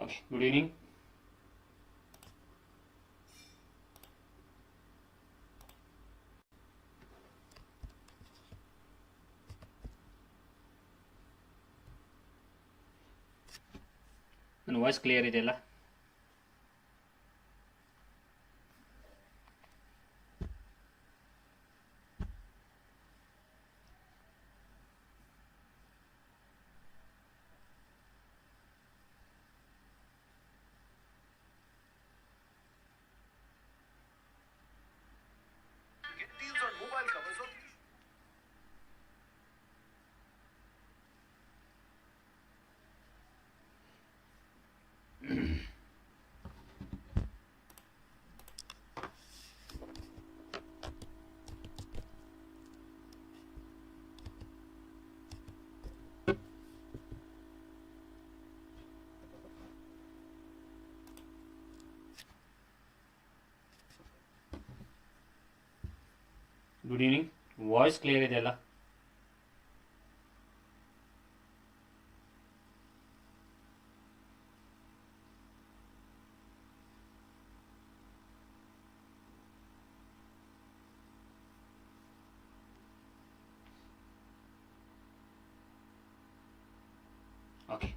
Okay, good evening. ನನ್ನ voice clear ಇದೆಯಲ್ಲ? Good evening. Voice clear ಇದೆಯಲ್ಲ? ಓಕೆ,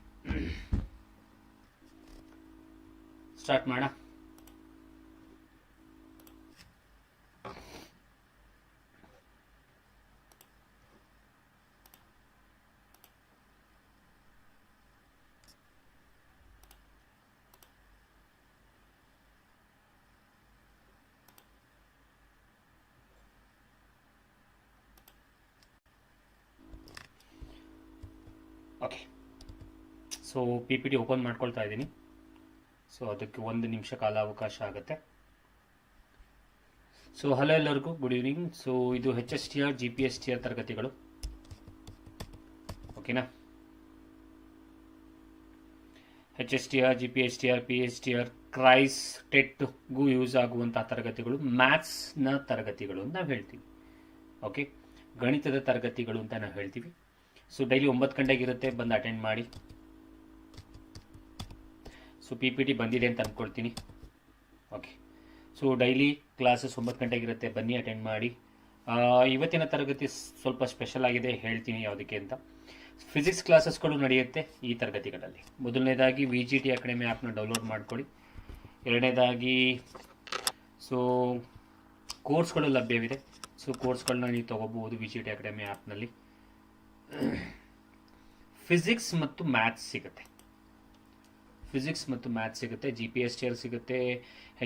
ಸ್ಟಾರ್ಟ್ ಮಾಡೋಣ. Okay, so P P T open ಮಾಡ್ಕೊಳ್ತಾ ಇದ್ದೀನಿ. ಸೊ ಅದಕ್ಕೆ 1 ನಿಮಿಷ ಕಾಲಾವಕಾಶ ಆಗುತ್ತೆ. ಸೊ ಹಲೋ ಎಲ್ಲರಿಗೂ, ಗುಡ್ ಈವ್ನಿಂಗ್. ಸೊ ಇದು HSTR GPSTR ತರಗತಿಗಳು, ಓಕೆನಾ? HSTR GPSTR PSTR ಕ್ರೈಸ್ ಟೆಟ್ಗೂ ಯೂಸ್ ಆಗುವಂತಹ ತರಗತಿಗಳು, ಮ್ಯಾಥ್ಸ್ನ ತರಗತಿಗಳು ಅಂತ ನಾವು ಹೇಳ್ತೀವಿ. ಓಕೆ, ಗಣಿತದ ತರಗತಿಗಳು ಅಂತ ನಾವು ಹೇಳ್ತೀವಿ. ಸೊ ಡೈಲಿ 9 ಗಂಟೆಗೆ ಇರುತ್ತೆ, ಬಂದು ಅಟೆಂಡ್ ಮಾಡಿ. ಸೊ ಪಿ ಪಿ ಟಿ ಬಂದಿದೆ ಅಂತ ಅಂದ್ಕೊಳ್ತೀನಿ. ಓಕೆ, ಸೊ ಡೈಲಿ ಕ್ಲಾಸಸ್ 9 ಗಂಟೆಗೆ ಇರುತ್ತೆ, ಬನ್ನಿ ಅಟೆಂಡ್ ಮಾಡಿ. ಇವತ್ತಿನ ತರಗತಿ ಸ್ವಲ್ಪ ಸ್ಪೆಷಲ್ ಆಗಿದೆ, ಹೇಳ್ತೀನಿ ಯಾವುದಕ್ಕೆ ಅಂತ. ಫಿಸಿಕ್ಸ್ ಕ್ಲಾಸಸ್ಗಳು ನಡೆಯುತ್ತೆ ಈ ತರಗತಿಗಳಲ್ಲಿ. ಮೊದಲನೇದಾಗಿ VGT ಅಕಾಡೆಮಿ ಆ್ಯಪ್ನ ಡೌನ್ಲೋಡ್ ಮಾಡ್ಕೊಳ್ಳಿ. ಎರಡನೇದಾಗಿ ಸೊ ಕೋರ್ಸ್ಗಳು ಲಭ್ಯವಿದೆ. ಸೊ ಕೋರ್ಸ್ಗಳನ್ನ ನೀವು ತೊಗೋಬಹುದು VGT ಅಕಾಡೆಮಿ ಆ್ಯಪ್ನಲ್ಲಿ. ಫಿಸಿಕ್ಸ್ ಮತ್ತು ಮ್ಯಾಥ್ಸ್ ಸಿಗುತ್ತೆ, GPSTR ಸಿಗುತ್ತೆ,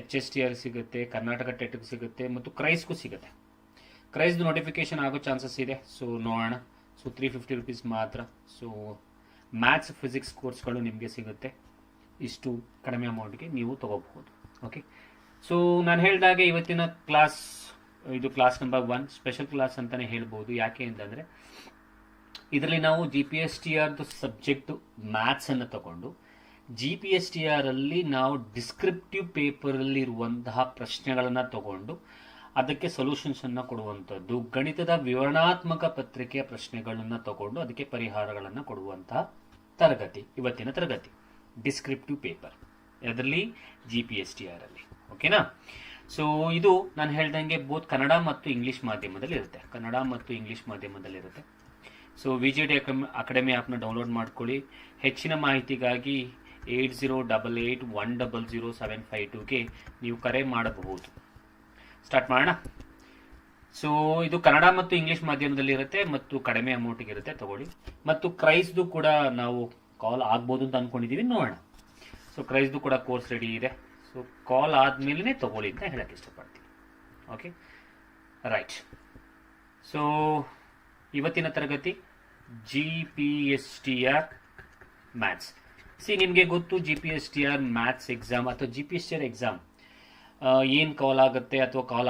HSTR ಸಿಗುತ್ತೆ, ಕರ್ನಾಟಕ ಟೆಟ್ ಸಿಗುತ್ತೆ ಮತ್ತು ಕ್ರೈಸ್ಗೂ ಸಿಗುತ್ತೆ. ಕ್ರೈಸ್ದು ನೋಟಿಫಿಕೇಶನ್ ಆಗೋ ಚಾನ್ಸಸ್ ಇದೆ. ಸೊ ನೋಡೋಣ. ಸೊ 350 ರೂಪೀಸ್ ಮಾತ್ರ. ಸೊ ಮ್ಯಾಥ್ಸ್ ಫಿಸಿಕ್ಸ್ ಕೋರ್ಸ್ಗಳು ನಿಮಗೆ ಸಿಗುತ್ತೆ. ಇಷ್ಟು ಕಡಿಮೆ ಅಮೌಂಟ್ಗೆ ನೀವು ತಗೋಬಹುದು. ಓಕೆ, ಸೊ ನಾನು ಹೇಳಿದಾಗೆ ಇವತ್ತಿನ ಕ್ಲಾಸ್ ಇದು ಕ್ಲಾಸ್ ನಂಬರ್ 1 ಸ್ಪೆಷಲ್ ಕ್ಲಾಸ್ ಅಂತಲೇ ಹೇಳ್ಬೋದು. ಯಾಕೆ ಅಂತಂದರೆ ಇದರಲ್ಲಿ ನಾವು GPSTR ಸಬ್ಜೆಕ್ಟು ಮ್ಯಾಥ್ಸನ್ನು ತಗೊಂಡು GPSTR ಅಲ್ಲಿ ನಾವು ಡಿಸ್ಕ್ರಿಪ್ಟಿವ್ ಪೇಪರಲ್ಲಿ ಇರುವಂತಹ ಪ್ರಶ್ನೆಗಳನ್ನು ತಗೊಂಡು ಅದಕ್ಕೆ ಸೊಲ್ಯೂಷನ್ಸನ್ನು ಕೊಡುವಂಥದ್ದು, ಗಣಿತದ ವಿವರಣಾತ್ಮಕ ಪತ್ರಿಕೆಯ ಪ್ರಶ್ನೆಗಳನ್ನು ತಗೊಂಡು ಅದಕ್ಕೆ ಪರಿಹಾರಗಳನ್ನು ಕೊಡುವಂತಹ ತರಗತಿ ಇವತ್ತಿನ ತರಗತಿ. ಡಿಸ್ಕ್ರಿಪ್ಟಿವ್ ಪೇಪರ್ ಅದರಲ್ಲಿ GPSTR ಅಲ್ಲಿ, ಓಕೆನಾ? ಸೊ ಇದು ನಾನು ಹೇಳ್ದಂಗೆ ಬೋತ್ ಕನ್ನಡ ಮತ್ತು ಇಂಗ್ಲೀಷ್ ಮಾಧ್ಯಮದಲ್ಲಿ ಇರುತ್ತೆ. ಸೊ VGT ಅಕಾಡೆಮಿ ಆ್ಯಪ್ನ ಡೌನ್ಲೋಡ್ ಮಾಡ್ಕೊಳ್ಳಿ. ಹೆಚ್ಚಿನ ಮಾಹಿತಿಗಾಗಿ 8088100752ಗೆ ನೀವು ಕರೆ ಮಾಡಬಹುದು. ಸ್ಟಾರ್ಟ್ ಮಾಡೋಣ. ಸೊ ಇದು ಕನ್ನಡ ಮತ್ತು ಇಂಗ್ಲೀಷ್ ಮಾಧ್ಯಮದಲ್ಲಿ ಇರುತ್ತೆ ಮತ್ತು ಕಡಿಮೆ ಅಮೌಂಟಿಗೆ ಇರುತ್ತೆ, ತಗೊಳ್ಳಿ. ಮತ್ತು ಕ್ರೈಸ್ದು ಕೂಡ ನಾವು ಕಾಲ್ ಆಗ್ಬೋದು ಅಂತ ಅಂದ್ಕೊಂಡಿದ್ದೀವಿ, ನೋಡೋಣ. ಸೊ ಕ್ರೈಸ್ದು ಕೂಡ ಕೋರ್ಸ್ ರೆಡಿ ಇದೆ. ಸೊ ಕಾಲ್ ಆದಮೇಲೆ ತಗೊಳ್ಳಿ ಅಂತ ಹೇಳಕ್ಕೆ ಇಷ್ಟಪಡ್ತೀನಿ. Okay, right. ಸೊ ಇವತ್ತಿನ ತರಗತಿ GPSTR ಮ್ಯಾಥ್ಸ್. ನಿಮಗೆ ಗೊತ್ತು GPSTR ಮ್ಯಾಥ್ಸ್ ಎಕ್ಸಾಮ್ ಅಥವಾ GPSTR ಎಕ್ಸಾಮ್ ಏನು ಕಾಲ್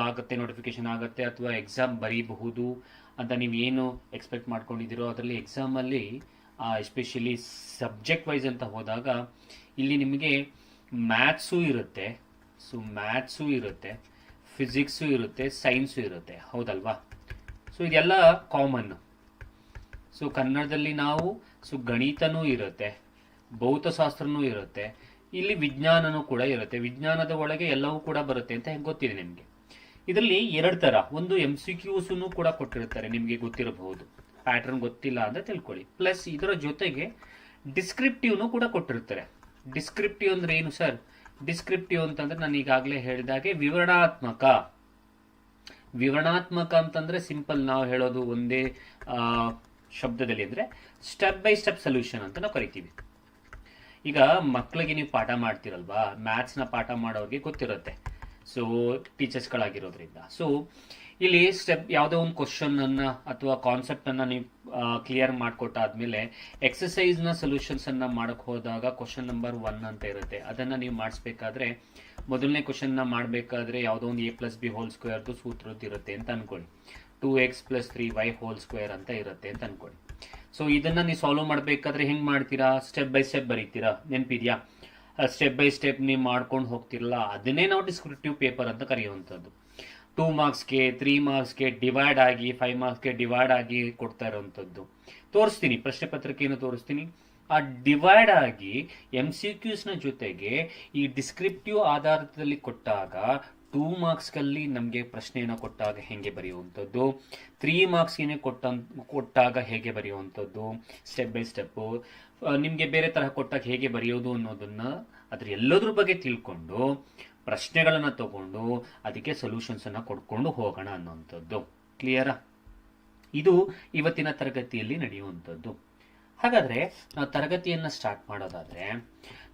ಆಗುತ್ತೆ, ನೋಟಿಫಿಕೇಶನ್ ಆಗುತ್ತೆ ಅಥವಾ ಎಕ್ಸಾಮ್ ಬರೀಬಹುದು ಅಂತ ನೀವು ಏನು ಎಕ್ಸ್ಪೆಕ್ಟ್ ಮಾಡ್ಕೊಂಡಿದ್ದೀರೋ ಅದರಲ್ಲಿ ಎಕ್ಸಾಮಲ್ಲಿ ಎಸ್ಪೆಷಲಿ ಸಬ್ಜೆಕ್ಟ್ ವೈಸ್ ಅಂತ ಹೋದಾಗ ಇಲ್ಲಿ ನಿಮಗೆ ಮ್ಯಾಥ್ಸು ಇರುತ್ತೆ, ಫಿಸಿಕ್ಸು ಇರುತ್ತೆ, ಸೈನ್ಸು ಇರುತ್ತೆ, ಹೌದಲ್ವಾ? ಸೊ ಇದೆಲ್ಲ ಕಾಮನ್ನು. ಸೊ ಕನ್ನಡದಲ್ಲಿ ನಾವು ಗಣಿತನೂ ಇರುತ್ತೆ, ಭೌತಶಾಸ್ತ್ರನೂ ಇರುತ್ತೆ, ಇಲ್ಲಿ ವಿಜ್ಞಾನನೂ ಕೂಡ ಇರುತ್ತೆ, ವಿಜ್ಞಾನದ ಒಳಗೆ ಎಲ್ಲವೂ ಕೂಡ ಬರುತ್ತೆ ಅಂತ ಹೆಂಗೆ ಗೊತ್ತಿದೆ ನಿಮಗೆ. ಇದರಲ್ಲಿ ಎರಡು ತರ, ಒಂದು MCQs ಕೂಡ ಕೊಟ್ಟಿರ್ತಾರೆ, ನಿಮಗೆ ಗೊತ್ತಿರಬಹುದು, ಪ್ಯಾಟರ್ನ್ ಗೊತ್ತಿಲ್ಲ ಅಂತ ತಿಳ್ಕೊಳ್ಳಿ. ಪ್ಲಸ್ ಇದರ ಜೊತೆಗೆ ಡಿಸ್ಕ್ರಿಪ್ಟಿವ್ನು ಕೂಡ ಕೊಟ್ಟಿರ್ತಾರೆ. ಡಿಸ್ಕ್ರಿಪ್ಟಿವ್ ಅಂದ್ರೆ ಏನು ಸರ್? ಡಿಸ್ಕ್ರಿಪ್ಟಿವ್ ಅಂತಂದ್ರೆ ನಾನು ಈಗಾಗಲೇ ಹೇಳಿದಾಗೆ ವಿವರಣಾತ್ಮಕ. ವಿವರಣಾತ್ಮಕ ಅಂತಂದ್ರೆ ಸಿಂಪಲ್ ನಾವು ಹೇಳೋದು ಒಂದೇ ಶಬ್ದದಲ್ಲಿ ಅಂದ್ರೆ ಸ್ಟೆಪ್ ಬೈ ಸ್ಟೆಪ್ ಸೊಲ್ಯೂಷನ್ ಅಂತ ನಾವು ಕರಿತೀವಿ. ಈಗ ಮಕ್ಕಳಿಗೆ ನೀವು ಪಾಠ ಮಾಡ್ತಿರಲ್ವಾ, ಮ್ಯಾಥ್ಸ್ನ ಪಾಠ ಮಾಡೋರಿಗೆ ಗೊತ್ತಿರುತ್ತೆ, ಸೊ ಟೀಚರ್ಸ್ಗಳಾಗಿರೋದ್ರಿಂದ. ಸೊ ಇಲ್ಲಿ ಸ್ಟೆಪ್ ಯಾವುದೋ ಒಂದು ಕ್ವಶನ್ ಅನ್ನ ಅಥವಾ ಕಾನ್ಸೆಪ್ಟ್ ಅನ್ನ ನೀವು ಕ್ಲಿಯರ್ ಮಾಡಿಕೊಟ್ಟಾದ್ಮೇಲೆ ಎಕ್ಸಸೈಸ್ನ ಸೊಲ್ಯೂಷನ್ಸ್ ಅನ್ನ ಮಾಡಕ್ ಹೋದಾಗ ಕ್ವಶನ್ ನಂಬರ್ 1 ಅಂತ ಇರುತ್ತೆ. ಅದನ್ನ ನೀವು ಮಾಡಿಸ್ಬೇಕಾದ್ರೆ ಮೊದಲನೇ ಕ್ವಶನ್ ನ ಮಾಡಬೇಕಾದ್ರೆ ಯಾವುದೋ ಒಂದು a+b² ಸೂತ್ರದ್ದು ಇರುತ್ತೆ ಅಂತ ಅನ್ಕೊಳ್ಳಿ. 2x + 3y² ಅಂತ ಇರುತ್ತೆ ಅಂತ ಅನ್ಕೊಳ್ಳಿ. ಸೊ ಇದನ್ನ ನೀವು ಸಾಲ್ವ್ ಮಾಡಬೇಕಾದ್ರೆ ಹೆಂಗ್ ಮಾಡ್ತೀರಾ? ಸ್ಟೆಪ್ ಬೈ ಸ್ಟೆಪ್ ಬರೀತೀರಾ, ನೆನಪಿದ್ಯಾ? ಸ್ಟೆಪ್ ಬೈ ಸ್ಟೆಪ್ ನೀವು ಮಾಡ್ಕೊಂಡು ಹೋಗ್ತಿರಲ್ಲ, ಅದನ್ನೇ ನಾವು ಡಿಸ್ಕ್ರಿಪ್ಟಿವ್ ಪೇಪರ್ ಅಂತ ಕರೆಯುವಂಥದ್ದು. 2 ಮಾರ್ಕ್ಸ್ಗೆ 3 ಮಾರ್ಕ್ಸ್ಗೆ ಡಿವೈಡ್ ಆಗಿ 5 ಮಾರ್ಕ್ಸ್ಗೆ ಡಿವೈಡ್ ಆಗಿ ಕೊಡ್ತಾ ಇರೋವಂಥದ್ದು ತೋರಿಸ್ತೀನಿ, ಪ್ರಶ್ನೆ ಪತ್ರಿಕೆಯನ್ನು ತೋರಿಸ್ತೀನಿ. ಆ ಡಿವೈಡ್ ಆಗಿ MCQs ನ ಜೊತೆಗೆ ಈ ಡಿಸ್ಕ್ರಿಪ್ಟಿವ್ ಆಧಾರದಲ್ಲಿ ಕೊಟ್ಟಾಗ 2 ಮಾರ್ಕ್ಸ್ಗಳಲ್ಲಿ ನಮಗೆ ಪ್ರಶ್ನೆಯನ್ನು ಕೊಟ್ಟಾಗ ಹೇಗೆ ಬರೆಯುವಂಥದ್ದು, 3 ಮಾರ್ಕ್ಸ್ಗೆ ಕೊಟ್ಟಾಗ ಹೇಗೆ ಬರೆಯುವಂಥದ್ದು, ಸ್ಟೆಪ್ ಬೈ ಸ್ಟೆಪ್ ನಿಮಗೆ ಬೇರೆ ತರಹ ಕೊಟ್ಟಾಗ ಹೇಗೆ ಬರೆಯೋದು ಅನ್ನೋದನ್ನ ಅದ್ರ ಎಲ್ಲದ್ರ ಬಗ್ಗೆ ತಿಳ್ಕೊಂಡು ಪ್ರಶ್ನೆಗಳನ್ನ ತಗೊಂಡು ಅದಕ್ಕೆ ಸೊಲ್ಯೂಷನ್ಸ್ ಅನ್ನ ಕೊಡ್ಕೊಂಡು ಹೋಗೋಣ ಅನ್ನುವಂಥದ್ದು. ಕ್ಲಿಯರಾ? ಇದು ಇವತ್ತಿನ ತರಗತಿಯಲ್ಲಿ ನಡೆಯುವಂಥದ್ದು. ಹಾಗಾದ್ರೆ ನಾವು ತರಗತಿಯನ್ನ ಸ್ಟಾರ್ಟ್ ಮಾಡೋದಾದ್ರೆ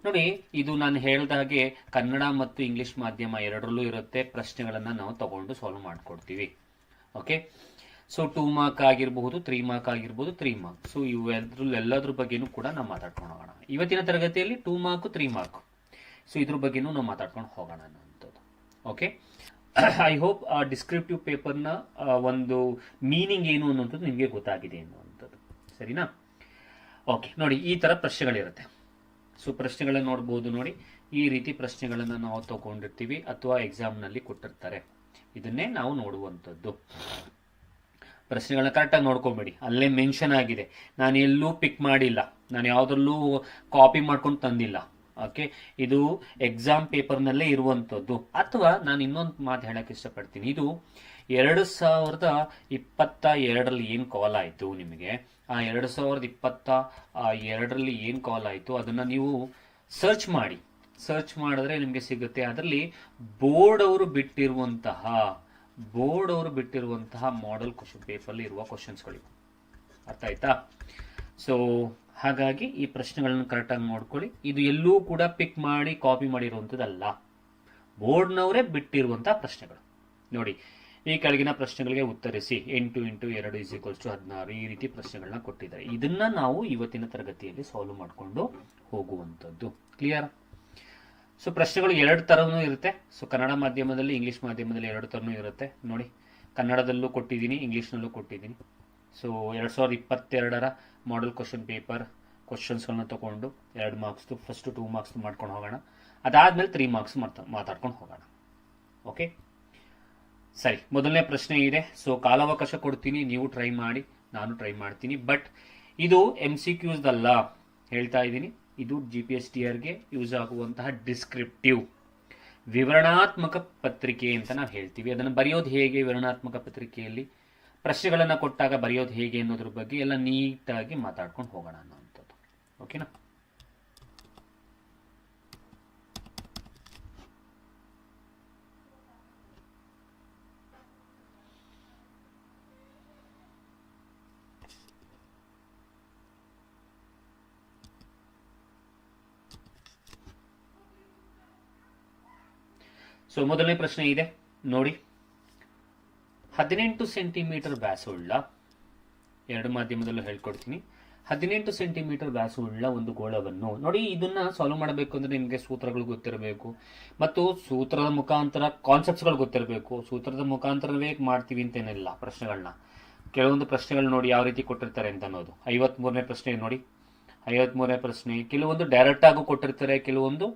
ನೋಡಿ, ಇದು ನಾನು ಹೇಳಿದಾಗೆ ಕನ್ನಡ ಮತ್ತು ಇಂಗ್ಲಿಷ್ ಮಾಧ್ಯಮ ಎರಡರಲ್ಲೂ ಇರುತ್ತೆ. ಪ್ರಶ್ನೆಗಳನ್ನ ನಾವು ತಗೊಂಡು ಸಾಲ್ವ್ ಮಾಡ್ಕೊಡ್ತೀವಿ. ಓಕೆ, ಸೊ 2 ಮಾರ್ಕ್ ಆಗಿರಬಹುದು, 3 ಮಾರ್ಕ್ ಆಗಿರ್ಬೋದು, 3 ಮಾರ್ಕ್. ಸೊ ಇವು ಎಲ್ಲದ್ರ ಬಗ್ಗೆನೂ ಕೂಡ ನಾವು ಮಾತಾಡ್ಕೊಂಡು ಹೋಗೋಣ ಇವತ್ತಿನ ತರಗತಿಯಲ್ಲಿ. 2 ಮಾರ್ಕ್ 3 ಮಾರ್ಕ್, ಸೊ ಇದ್ರ ಬಗ್ಗೆನೂ ನಾವು ಮಾತಾಡ್ಕೊಂಡು ಹೋಗೋಣ ಅನ್ನೋಂಥದ್ದು. ಓಕೆ, ಐ ಹೋಪ್ ಆ ಡಿಸ್ಕ್ರಿಪ್ಟಿವ್ ಪೇಪರ್ನ ಒಂದು ಮೀನಿಂಗ್ ಏನು ಅನ್ನೋಂಥದ್ದು ನಿಮಗೆ ಗೊತ್ತಾಗಿದೆ ಅನ್ನುವಂಥದ್ದು. ಸರಿನಾ? ಓಕೆ, ನೋಡಿ ಈ ತರ ಪ್ರಶ್ನೆಗಳಿರುತ್ತೆ. ಸೊ ಪ್ರಶ್ನೆಗಳನ್ನ ನೋಡ್ಬೋದು. ನೋಡಿ, ಈ ರೀತಿ ಪ್ರಶ್ನೆಗಳನ್ನ ನಾವು ತಗೊಂಡಿರ್ತೀವಿ ಅಥವಾ ಎಕ್ಸಾಮ್ನಲ್ಲಿ ಕೊಟ್ಟಿರ್ತಾರೆ. ಇದನ್ನೇ ನಾವು ನೋಡುವಂಥದ್ದು. ಪ್ರಶ್ನೆಗಳನ್ನ ಕರೆಕ್ಟಾಗಿ ನೋಡ್ಕೊಬೇಡಿ, ಅಲ್ಲೇ ಮೆನ್ಷನ್ ಆಗಿದೆ. ನಾನು ಎಲ್ಲೂ ಪಿಕ್ ಮಾಡಿಲ್ಲ, ನಾನು ಯಾವುದ್ರಲ್ಲೂ ಕಾಪಿ ಮಾಡ್ಕೊಂಡು ತಂದಿಲ್ಲ. ಓಕೆ, ಇದು ಎಕ್ಸಾಮ್ ಪೇಪರ್ನಲ್ಲೇ ಇರುವಂಥದ್ದು. ಅಥವಾ ನಾನು ಇನ್ನೊಂದು ಮಾತು ಹೇಳಕ್ ಇಷ್ಟಪಡ್ತೀನಿ. ಇದು 2022ರಲ್ಲಿ ಏನು ಕಾಲ್ ಆಯಿತು ನಿಮಗೆ, ಆ 2022ರಲ್ಲಿ ಏನು ಕಾಲ್ ಆಯಿತು ಅದನ್ನ ನೀವು ಸರ್ಚ್ ಮಾಡಿ. ಸರ್ಚ್ ಮಾಡಿದ್ರೆ ನಿಮಗೆ ಸಿಗುತ್ತೆ. ಅದರಲ್ಲಿ ಬೋರ್ಡ್ ಅವರು ಬಿಟ್ಟಿರುವಂತಹ ಮಾಡೆಲ್ ಕ್ವಶನ್ ಪೇಪರ್ ಇರುವ ಕ್ವಶನ್ಸ್ಗಳಿವೆ. ಅರ್ಥ ಆಯ್ತಾ? ಸೊ ಹಾಗಾಗಿ ಈ ಪ್ರಶ್ನೆಗಳನ್ನು ಕರೆಕ್ಟಾಗಿ ನೋಡ್ಕೊಳ್ಳಿ. ಇದು ಎಲ್ಲೂ ಕೂಡ ಪಿಕ್ ಮಾಡಿ ಕಾಪಿ ಮಾಡಿರುವಂಥದ್ದಲ್ಲ, ಬೋರ್ಡ್ನವರೇ ಬಿಟ್ಟಿರುವಂತಹ ಪ್ರಶ್ನೆಗಳು. ನೋಡಿ, ಈ ಕೆಳಗಿನ ಪ್ರಶ್ನೆಗಳಿಗೆ ಉತ್ತರಿಸಿ 8 × 2 = 16 ಈ ರೀತಿ ಪ್ರಶ್ನೆಗಳನ್ನ ಕೊಟ್ಟಿದ್ದಾರೆ. ಇದನ್ನ ನಾವು ಇವತ್ತಿನ ತರಗತಿಯಲ್ಲಿ ಸಾಲ್ವ್ ಮಾಡಿಕೊಂಡು ಹೋಗುವಂಥದ್ದು. ಕ್ಲಿಯರ್? ಸೊ ಪ್ರಶ್ನೆಗಳು 2 ತರನೂ ಇರುತ್ತೆ. ಸೊ ಕನ್ನಡ ಮಾಧ್ಯಮದಲ್ಲಿ, ಇಂಗ್ಲಿಷ್ ಮಾಧ್ಯಮದಲ್ಲಿ 2 ತರನೂ ಇರುತ್ತೆ. ನೋಡಿ, ಕನ್ನಡದಲ್ಲೂ ಕೊಟ್ಟಿದ್ದೀನಿ, ಇಂಗ್ಲಿಷ್ನಲ್ಲೂ ಕೊಟ್ಟಿದ್ದೀನಿ. ಸೊ 2022ರ ಮಾಡೆಲ್ ಕ್ವಶನ್ ಪೇಪರ್ ಕ್ವಶನ್ಸ್ಗಳನ್ನ ತಗೊಂಡು 2 ಮಾರ್ಕ್ಸ್ ಫಸ್ಟ್ 2 ಮಾರ್ಕ್ಸ್ ಮಾಡ್ಕೊಂಡು ಹೋಗೋಣ. ಅದಾದ್ಮೇಲೆ 3 ಮಾರ್ಕ್ಸ್ ಮಾತಾಡ್ಕೊಂಡು ಹೋಗೋಣ. ಓಕೆ, ಸರಿ. ಮೊದಲನೇ ಪ್ರಶ್ನೆ ಇದೆ. ಸೊ ಕಾಲಾವಕಾಶ ಕೊಡ್ತೀನಿ, ನೀವು ಟ್ರೈ ಮಾಡಿ, ನಾನು ಟ್ರೈ ಮಾಡ್ತೀನಿ. ಬಟ್ ಇದು MCQs ಅಲ್ಲ, ಹೇಳ್ತಾ ಇದ್ದೀನಿ. ಇದು GPSTRಗೆ ಯೂಸ್ ಆಗುವಂತಹ ಡಿಸ್ಕ್ರಿಪ್ಟಿವ್ ವಿವರಣಾತ್ಮಕ ಪತ್ರಿಕೆ ಅಂತ ನಾವು ಹೇಳ್ತೀವಿ. ಅದನ್ನು ಬರೆಯೋದು ಹೇಗೆ, ವಿವರಣಾತ್ಮಕ ಪತ್ರಿಕೆಯಲ್ಲಿ ಪ್ರಶ್ನೆಗಳನ್ನ ಕೊಟ್ಟಾಗ ಬರೆಯೋದು ಹೇಗೆ ಅನ್ನೋದ್ರ ಬಗ್ಗೆ ಎಲ್ಲ ನೀಟಾಗಿ ಮಾತಾಡ್ಕೊಂಡು ಹೋಗೋಣ ಅನ್ನೋಂಥದ್ದು. ಓಕೆನಾ? ಸೊ ಮೊದಲನೇ ಪ್ರಶ್ನೆ ಇದೆ ನೋಡಿ. 18 ಸೆಂಟಿಮೀಟರ್ ವ್ಯಾಸವುಳ್ಳ, 2 ಮಾಧ್ಯಮದಲ್ಲೂ ಹೇಳ್ಕೊಡ್ತೀನಿ, 18 ಸೆಂಟಿಮೀಟರ್ ವ್ಯಾಸವುಳ್ಳ ಒಂದು ಗೋಳವನ್ನು ನೋಡಿ. ಇದನ್ನ ಸಾಲ್ವ್ ಮಾಡಬೇಕು ಅಂದ್ರೆ ನಿಮಗೆ ಸೂತ್ರಗಳು ಗೊತ್ತಿರಬೇಕು ಮತ್ತು ಸೂತ್ರದ ಮುಖಾಂತರ ಕಾನ್ಸೆಪ್ಟ್ಸ್ಗಳು ಗೊತ್ತಿರಬೇಕು. ಸೂತ್ರದ ಮುಖಾಂತರವೇ ಮಾಡ್ತೀವಿ ಅಂತೇನಿಲ್ಲ. ಪ್ರಶ್ನೆಗಳನ್ನ ಕೆಲವೊಂದು ಪ್ರಶ್ನೆಗಳು ನೋಡಿ ಯಾವ ರೀತಿ ಕೊಟ್ಟಿರ್ತಾರೆ ಅಂತ ಅನ್ನೋದು. 53ನೇ ಪ್ರಶ್ನೆ ನೋಡಿ. 53ನೇ ಪ್ರಶ್ನೆ ಕೆಲವೊಂದು ಡೈರೆಕ್ಟ್ ಆಗು ಕೊಟ್ಟಿರ್ತಾರೆ, ಕೆಲವೊಂದು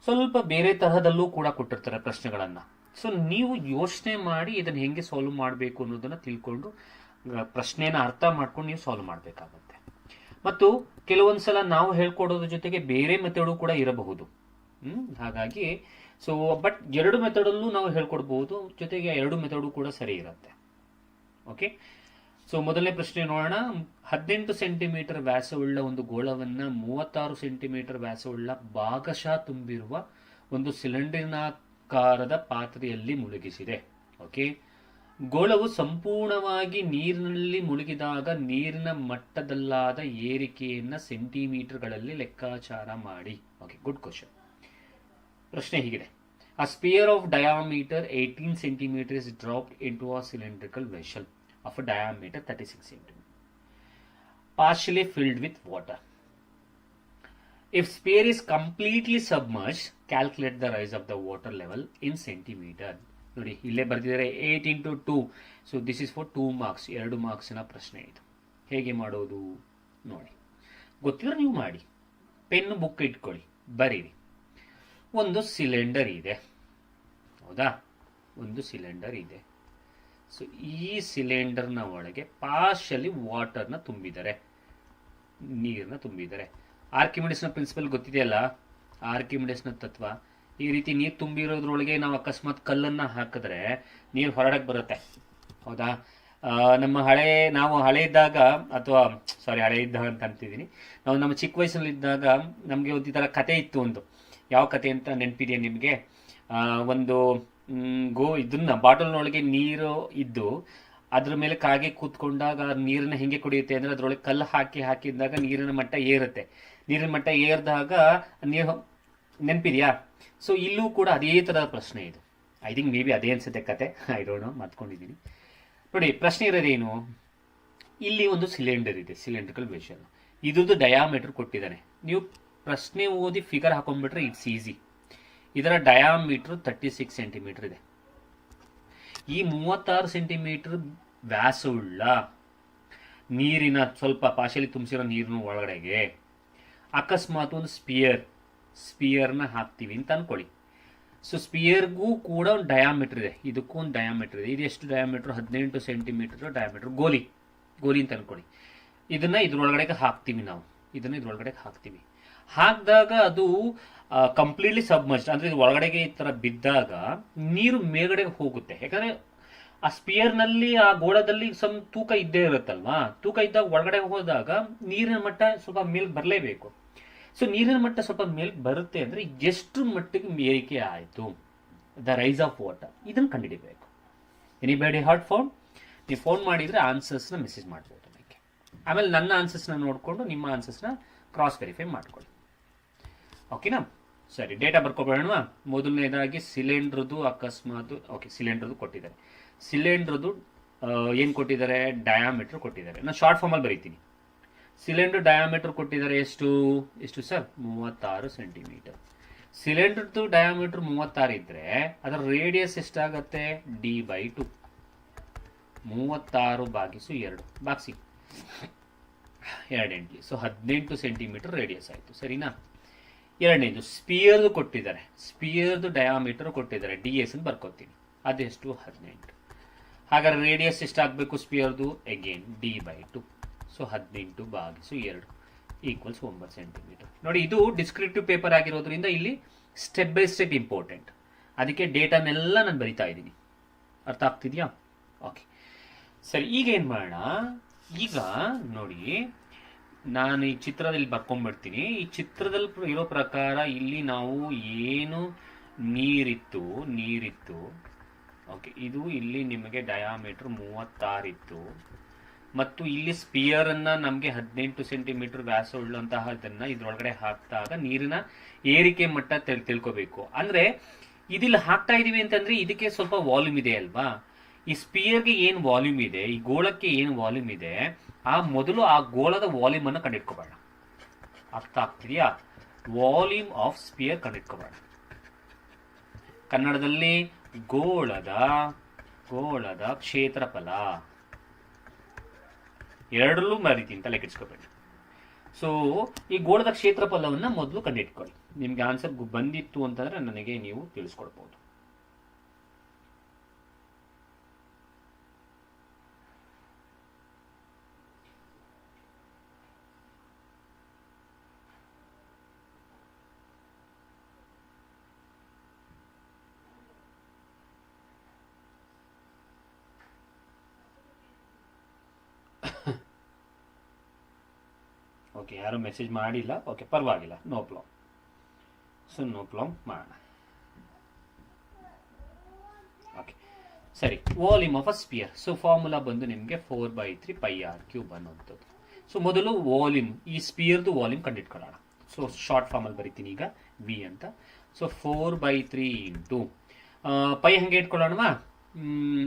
ಸ್ವಲ್ಪ ಬೇರೆ ತರಹದಲ್ಲೂ ಕೂಡ ಕೊಟ್ಟಿರ್ತಾರೆ ಪ್ರಶ್ನೆಗಳನ್ನ. ಸೊ ನೀವು ಯೋಚನೆ ಮಾಡಿ ಇದನ್ನ ಹೆಂಗೆ ಸಾಲ್ವ್ ಮಾಡಬೇಕು ಅನ್ನೋದನ್ನ ತಿಳ್ಕೊಂಡು ಪ್ರಶ್ನೆನ ಅರ್ಥ ಮಾಡ್ಕೊಂಡು ನೀವು ಸಾಲ್ವ್ ಮಾಡಬೇಕಾಗುತ್ತೆ. ಮತ್ತು ಕೆಲವೊಂದ್ಸಲ ನಾವು ಹೇಳ್ಕೊಡೋದ್ರ ಜೊತೆಗೆ ಬೇರೆ ಮೆಥಡು ಕೂಡ ಇರಬಹುದು. ಹಾಗಾಗಿ ಸೊ ಬಟ್ ಎರಡು ಮೆಥಡಲ್ಲೂ ನಾವು ಹೇಳ್ಕೊಡ್ಬೋದು, ಜೊತೆಗೆ ಎರಡು ಮೆಥಡು ಕೂಡ ಸರಿ ಇರುತ್ತೆ. ಓಕೆ, ಸೊ ಮೊದಲನೇ ಪ್ರಶ್ನೆ ನೋಡೋಣ. 18 ಸೆಂಟಿಮೀಟರ್ ವ್ಯಾಸವುಳ್ಳ ಒಂದು ಗೋಳವನ್ನ 36 ಸೆಂಟಿಮೀಟರ್ ವ್ಯಾಸವುಳ್ಳ ಭಾಗಶಃ ತುಂಬಿರುವ ಒಂದು ಸಿಲಿಂಡರಿನಾಕಾರದ ಪಾತ್ರೆಯಲ್ಲಿ ಮುಳುಗಿಸಿದೆ. ಓಕೆ, ಗೋಳವು ಸಂಪೂರ್ಣವಾಗಿ ನೀರಿನಲ್ಲಿ ಮುಳುಗಿದಾಗ ನೀರಿನ ಮಟ್ಟದಲ್ಲಾದ ಏರಿಕೆಯನ್ನ ಸೆಂಟಿಮೀಟರ್ಗಳಲ್ಲಿ ಲೆಕ್ಕಾಚಾರ ಮಾಡಿ. Okay, good question. ಪ್ರಶ್ನೆ ಹೀಗಿದೆ: A sphere of diameter 18 centimeter is dropped into a cylindrical vessel of a diameter 36 centimeter, partially filled with water. If sphere is completely submerged, calculate the rise of the water level in centimeter. ನೋಡಿ, ಇಲ್ಲೇ ಬರ್ತಿದ್ದಾರೆ 8 into 2. So this is for 2 marks, 2 ಮಾರ್ಕ್ಸ್ನ ಪ್ರಶ್ನೆ ಇದು. ಹೇಗೆ ಮಾಡೋದು ನೋಡಿ, ಗೊತ್ತಿದ್ರೆ ನೀವು ಮಾಡಿ. ಪೆನ್ ಬುಕ್ ಇಟ್ಕೊಳ್ಳಿ, ಬರೀರಿ. ಒಂದು ಸಿಲಿಂಡರ್ ಇದೆ, ಹೌದಾ? ಒಂದು ಸಿಲಿಂಡರ್ ಇದೆ. ಸೊ ಈ ಸಿಲಿಂಡರ್ನ ಒಳಗೆ ಪಾರ್ಷಲಿ ವಾಟರ್ನ ತುಂಬಿದ್ದಾರೆ, ನೀರನ್ನ ತುಂಬಿದ್ದಾರೆ. ಆರ್ಕಿಮಿಡಿಸ್ನ ಪ್ರಿನ್ಸಿಪಲ್ ಗೊತ್ತಿದೆಯಲ್ಲ, ಆರ್ಕಿಮಿಡಿಸ್ನ ತತ್ವ. ಈ ರೀತಿ ನೀರು ತುಂಬಿರೋದ್ರೊಳಗೆ ನಾವು ಅಕಸ್ಮಾತ್ ಕಲ್ಲನ್ನು ಹಾಕಿದ್ರೆ ನೀರು ಹೊರಡಕ್ಕೆ ಬರುತ್ತೆ, ಹೌದಾ? ನಾವು ಹಳೆ ಇದ್ದಾಗ, ಅಥವಾ ಹಳೆ ಇದ್ದಾಗ ಅಂತ ಅಂತಿದ್ದೀನಿ, ನಾವು ನಮ್ಮ ಚಿಕ್ಕ ವಯಸ್ಸಲ್ಲಿದ್ದಾಗ ನಮಗೆ ಒಂದು ಈ ಥರ ಕತೆ ಇತ್ತು. ಒಂದು ಯಾವ ಕತೆ ಅಂತ ನೆನಪಿದೆಯಾ ನಿಮಗೆ? ಒಂದು ಇದನ್ನ ಬಾಟಲ್ನೊಳಗೆ ನೀರು ಇದ್ದು ಅದ್ರ ಮೇಲೆ ಕಾಗೆ ಕೂತ್ಕೊಂಡಾಗ ನೀರನ್ನ ಹೆಂಗೆ ಕುಡಿಯುತ್ತೆ ಅಂದ್ರೆ ಅದ್ರೊಳಗೆ ಕಲ್ಲು ಹಾಕಿದಾಗ ನೀರಿನ ಮಟ್ಟ ಏರುತ್ತೆ. ನೀರಿನ ಮಟ್ಟ ಏರಿದಾಗ ನೀರು, ನೆನಪಿದೆಯಾ? ಸೊ ಇಲ್ಲೂ ಕೂಡ ಅದೇ ಥರದ ಪ್ರಶ್ನೆ ಇದು. ಐ ಥಿಂಕ್ ಮೇ ಬಿ ಅದೇ ಅನ್ಸುತ್ತೆ ಕತೆ, ಐ ಡೋಂಟ್ ನೋ, ಮತ್ಕೊಂಡಿದ್ದೀನಿ. ನೋಡಿ, ಪ್ರಶ್ನೆ ಇರೋದೇನು? ಇಲ್ಲಿ ಒಂದು ಸಿಲಿಂಡರ್ ಇದೆ, ಸಿಲಿಂಡ್ರಿಕಲ್ ವೆಸಲ್. ಇದ್ರದ್ದು ಡಯಾಮೀಟರ್ ಕೊಟ್ಟಿದ್ದಾನೆ. ನೀವು ಪ್ರಶ್ನೆ ಓದಿ ಫಿಗರ್ ಹಾಕೊಂಡ್ಬಿಟ್ರೆ ಇಟ್ಸ್ ಈಸಿ. ಇದರ ಡಯಾಮೀಟರ್ 36 ಸೆಂಟಿಮೀಟರ್ ಇದೆ. ಈ 36 ಸೆಂಟಿಮೀಟರ್ ವ್ಯಾಸವುಳ್ಳ ನೀರಿನ ಸ್ವಲ್ಪ ಪಾಶಲಿ ತುಂಬಿಸಿರೋ ನೀರಿನ ಒಳಗಡೆಗೆ ಅಕಸ್ಮಾತ್ ಒಂದು ಸ್ಪಿಯರ್ನ ಹಾಕ್ತೀವಿ ಅಂತ ಅನ್ಕೊಳ್ಳಿ. ಸೊ ಸ್ಪಿಯರ್ಗೂ ಕೂಡ ಒಂದು ಡಯಾಮೀಟರ್ ಇದೆ, ಇದಕ್ಕೂ ಒಂದು ಡಯಾಮೀಟರ್ ಇದೆ. ಇದು ಎಷ್ಟು ಡಯಾಮೀಟರ್? 18 centimetre diameter. ಗೋಲಿ ಅಂತ ಅನ್ಕೊಳ್ಳಿ. ಇದನ್ನ ಇದ್ರೊಳಗಡೆಗೆ ಹಾಕ್ತೀವಿ ನಾವು, ಹಾಕಿದಾಗ ಅದು ಕಂಪ್ಲೀಟ್ಲಿ ಸಬ್ಮರ್ಜ್ಡ್, ಅಂದ್ರೆ ಇದು ಒಳಗಡೆಗೆ ಈ ತರ ಬಿದ್ದಾಗ ನೀರು ಮೇಲ್ಗಡೆಗೆ ಹೋಗುತ್ತೆ. ಯಾಕಂದ್ರೆ ಆ ಸ್ಪಿಯರ್ನಲ್ಲಿ, ಆ ಗೋಳದಲ್ಲಿ ಸ್ವಲ್ಪ ತೂಕ ಇದ್ದೇ ಇರುತ್ತಲ್ವಾ. ತೂಕ ಇದ್ದಾಗ ಒಳಗಡೆ ಹೋದಾಗ ನೀರಿನ ಮಟ್ಟ ಸ್ವಲ್ಪ ಮೇಲ್ ಬರಲೇಬೇಕು. ಸೊ ನೀರಿನ ಮಟ್ಟ ಸ್ವಲ್ಪ ಮೇಲ್ ಬರುತ್ತೆ ಅಂದ್ರೆ ಎಷ್ಟು ಮಟ್ಟಿಗೆ ಏರಿಕೆ ಆಯಿತು, ದ ರೈಸ್ ಆಫ್ ವಾಟರ್, ಇದನ್ನು ಕಂಡುಹಿಡಿಬೇಕು. Anybody hot phone? ನೀವು ಫೋನ್ ಮಾಡಿದ್ರೆ ಆನ್ಸರ್ಸ್ನ ಮೆಸೇಜ್ ಮಾಡ್ಬೋದು ನನಗೆ. ಆಮೇಲೆ ನನ್ನ ಆನ್ಸರ್ಸ್ನ ನೋಡಿಕೊಂಡು ನಿಮ್ಮ ಆನ್ಸರ್ಸ್ನ ಕ್ರಾಸ್ ವೆರಿಫೈ ಮಾಡ್ಕೊಳ್ಳಿ. ಓಕೆನಾ? ಸರಿ, ಡೇಟಾ ಬರ್ಕೊಬೇಡವಾ? ಮೊದಲನೇದಾಗಿ ಸಿಲಿಂಡ್ರದು ಅಕಸ್ಮಾತ್, ಓಕೆ, ಸಿಲಿಂಡ್ರದು ಕೊಟ್ಟಿದ್ದಾರೆ. ಸಿಲಿಂಡ್ರದು ಏನು ಕೊಟ್ಟಿದ್ದಾರೆ? ಡಯಾಮೀಟರ್ ಕೊಟ್ಟಿದ್ದಾರೆ. ನಾನು ಶಾರ್ಟ್ ಫಾರ್ಮಲ್ಲಿ ಬರೀತೀನಿ. ಸಿಲಿಂಡರ್ ಡಯಾಮೀಟರ್ ಕೊಟ್ಟಿದ್ದಾರೆ ಎಷ್ಟು ಸರ್? 36 ಸೆಂಟಿಮೀಟರ್. ಸಿಲಿಂಡರ್ದು ಡಯಾಮೀಟರ್ 36 ಇದ್ರೆ ಅದರ ರೇಡಿಯಸ್ ಎಷ್ಟಾಗತ್ತೆ? D/2. 36/2 ಬಾಗಿಸಿ 2 ಎಂಟ್ಲಿ. ಸೊ 18 ಸೆಂಟಿಮೀಟರ್ ರೇಡಿಯಸ್ ಆಯಿತು, ಸರಿನಾ? ಎರಡನೇದು ಸ್ಪಿಯರ್ದು ಕೊಟ್ಟಿದ್ದಾರೆ. ಸ್ಪಿಯರ್ದು ಡಯಾಮೀಟರ್ ಕೊಟ್ಟಿದ್ದಾರೆ, DS ಅಂತ ಬರ್ಕೋತೀನಿ. ಅದೆಷ್ಟು? 18. ಹಾಗಾದ್ರೆ ರೇಡಿಯಸ್ ಎಷ್ಟಾಗಬೇಕು ಸ್ಪಿಯರ್ದು? Again D/2. So 18/2 equals 9 centimetre. ನೋಡಿ, ಇದು ಡಿಸ್ಕ್ರಿಪ್ಟಿವ್ ಪೇಪರ್ ಆಗಿರೋದ್ರಿಂದ ಇಲ್ಲಿ ಸ್ಟೆಪ್ ಬೈ ಸ್ಟೆಪ್ ಇಂಪಾರ್ಟೆಂಟ್. ಅದಕ್ಕೆ ಡೇಟಾನೆಲ್ಲ ನಾನು ಬರಿತಾ ಇದ್ದೀನಿ. ಅರ್ಥ ಆಗ್ತಿದ್ಯಾ? ಓಕೆ, ಸರಿ. ಈಗ ಏನು ಮಾಡೋಣ? ಈಗ ನೋಡಿ, ನಾನು ಈ ಚಿತ್ರದಲ್ಲಿ ಬರ್ಕೊಂಡ್ಬಿಡ್ತೀನಿ. ಈ ಚಿತ್ರದಲ್ಲಿ ಇರೋ ಪ್ರಕಾರ ಇಲ್ಲಿ ನಾವು ಏನು ನೀರಿತ್ತು. ಓಕೆ, ಇದು ಇಲ್ಲಿ ನಿಮಗೆ ಡಯಾಮೀಟರ್ 36 ಇತ್ತು, ಮತ್ತು ಇಲ್ಲಿ ಸ್ಪಿಯರ್ ಅನ್ನ ನಮಗೆ 18 ಸೆಂಟಿಮೀಟರ್ ವ್ಯಾಸ ಉಳ್ಳಂತಹ ಇದನ್ನ ಇದ್ರೊಳಗಡೆ ಹಾಕಿದಾಗ ನೀರಿನ ಏರಿಕೆ ಮಟ್ಟ ತಿಳ್ಕೋಬೇಕು. ಅಂದ್ರೆ ಇದಿಲ್ಲಿ ಹಾಕ್ತಾ ಇದೀವಿ ಅಂತಂದ್ರೆ ಇದಕ್ಕೆ ಸ್ವಲ್ಪ ವಾಲ್ಯೂಮ್ ಇದೆ ಅಲ್ವಾ? ಈ ಸ್ಪಿಯರ್ಗೆ ಏನು ವಾಲ್ಯೂಮ್ ಇದೆ, ಈ ಗೋಳಕ್ಕೆ ಏನು ವಾಲ್ಯೂಮ್ ಇದೆ, ಮೊದಲು ಆ ಗೋಳದ ವಾಲ್ಯೂಮ್ ಅನ್ನು ಕಂಡಿಡ್ಕೋಬೇಡ. ಅರ್ಥ ಆಗ್ತಿದೆಯಾ? ವಾಲ್ಯೂಮ್ ಆಫ್ ಸ್ಪಿಯರ್ ಕಂಡಿಡ್ಕೋಬೇಡ. ಕನ್ನಡದಲ್ಲಿ ಗೋಳದ ಕ್ಷೇತ್ರಫಲ, ಎರಡರಲ್ಲೂ ಮರಿತೀನಿ, ತಲೆ ಕೆಡಿಸ್ಕೋಬೇಡಿ. ಸೊ ಈ ಗೋಳದ ಕ್ಷೇತ್ರಫಲವನ್ನ ಮೊದಲು ಕಂಡಿಟ್ಕೊಳ್ಳಿ. ನಿಮ್ಗೆ ಆನ್ಸರ್ ಬಂದಿತ್ತು ಅಂತಂದ್ರೆ ನನಗೆ ನೀವು ತಿಳಿಸ್ಕೊಡ್ಬೋದು. ಓಕೆ, ಯಾರು ಮೆಸೇಜ್ ಮಾಡಿಲ್ಲ. ಓಕೆ, ಪರವಾಗಿಲ್ಲ, no problem. So no problem ಮಾಡೋಣ. ಓಕೆ, ಸರಿ. Volume of a sphere. So formula ಬಂದು ನಿಮಗೆ 4/3 πr³ ಅನ್ನೋಂಥದ್ದು. ಸೊ ಮೊದಲು ವಾಲ್ಯೂಮ್, ಈ ಸ್ಪಿಯರ್ದು ವಾಲ್ಯೂಮ್ ಕಂಡಿಟ್ಕೊಳ್ಳೋಣ. ಸೊ ಶಾರ್ಟ್ ಫಾರ್ಮಲ್ಲಿ ಬರಿತೀನಿ ಈಗ, ವಿ ಅಂತ. ಸೊ 4/3 ಇಂಟು ಪೈ ಹಂಗೆ ಇಟ್ಕೊಳ್ಳೋಣವಾ?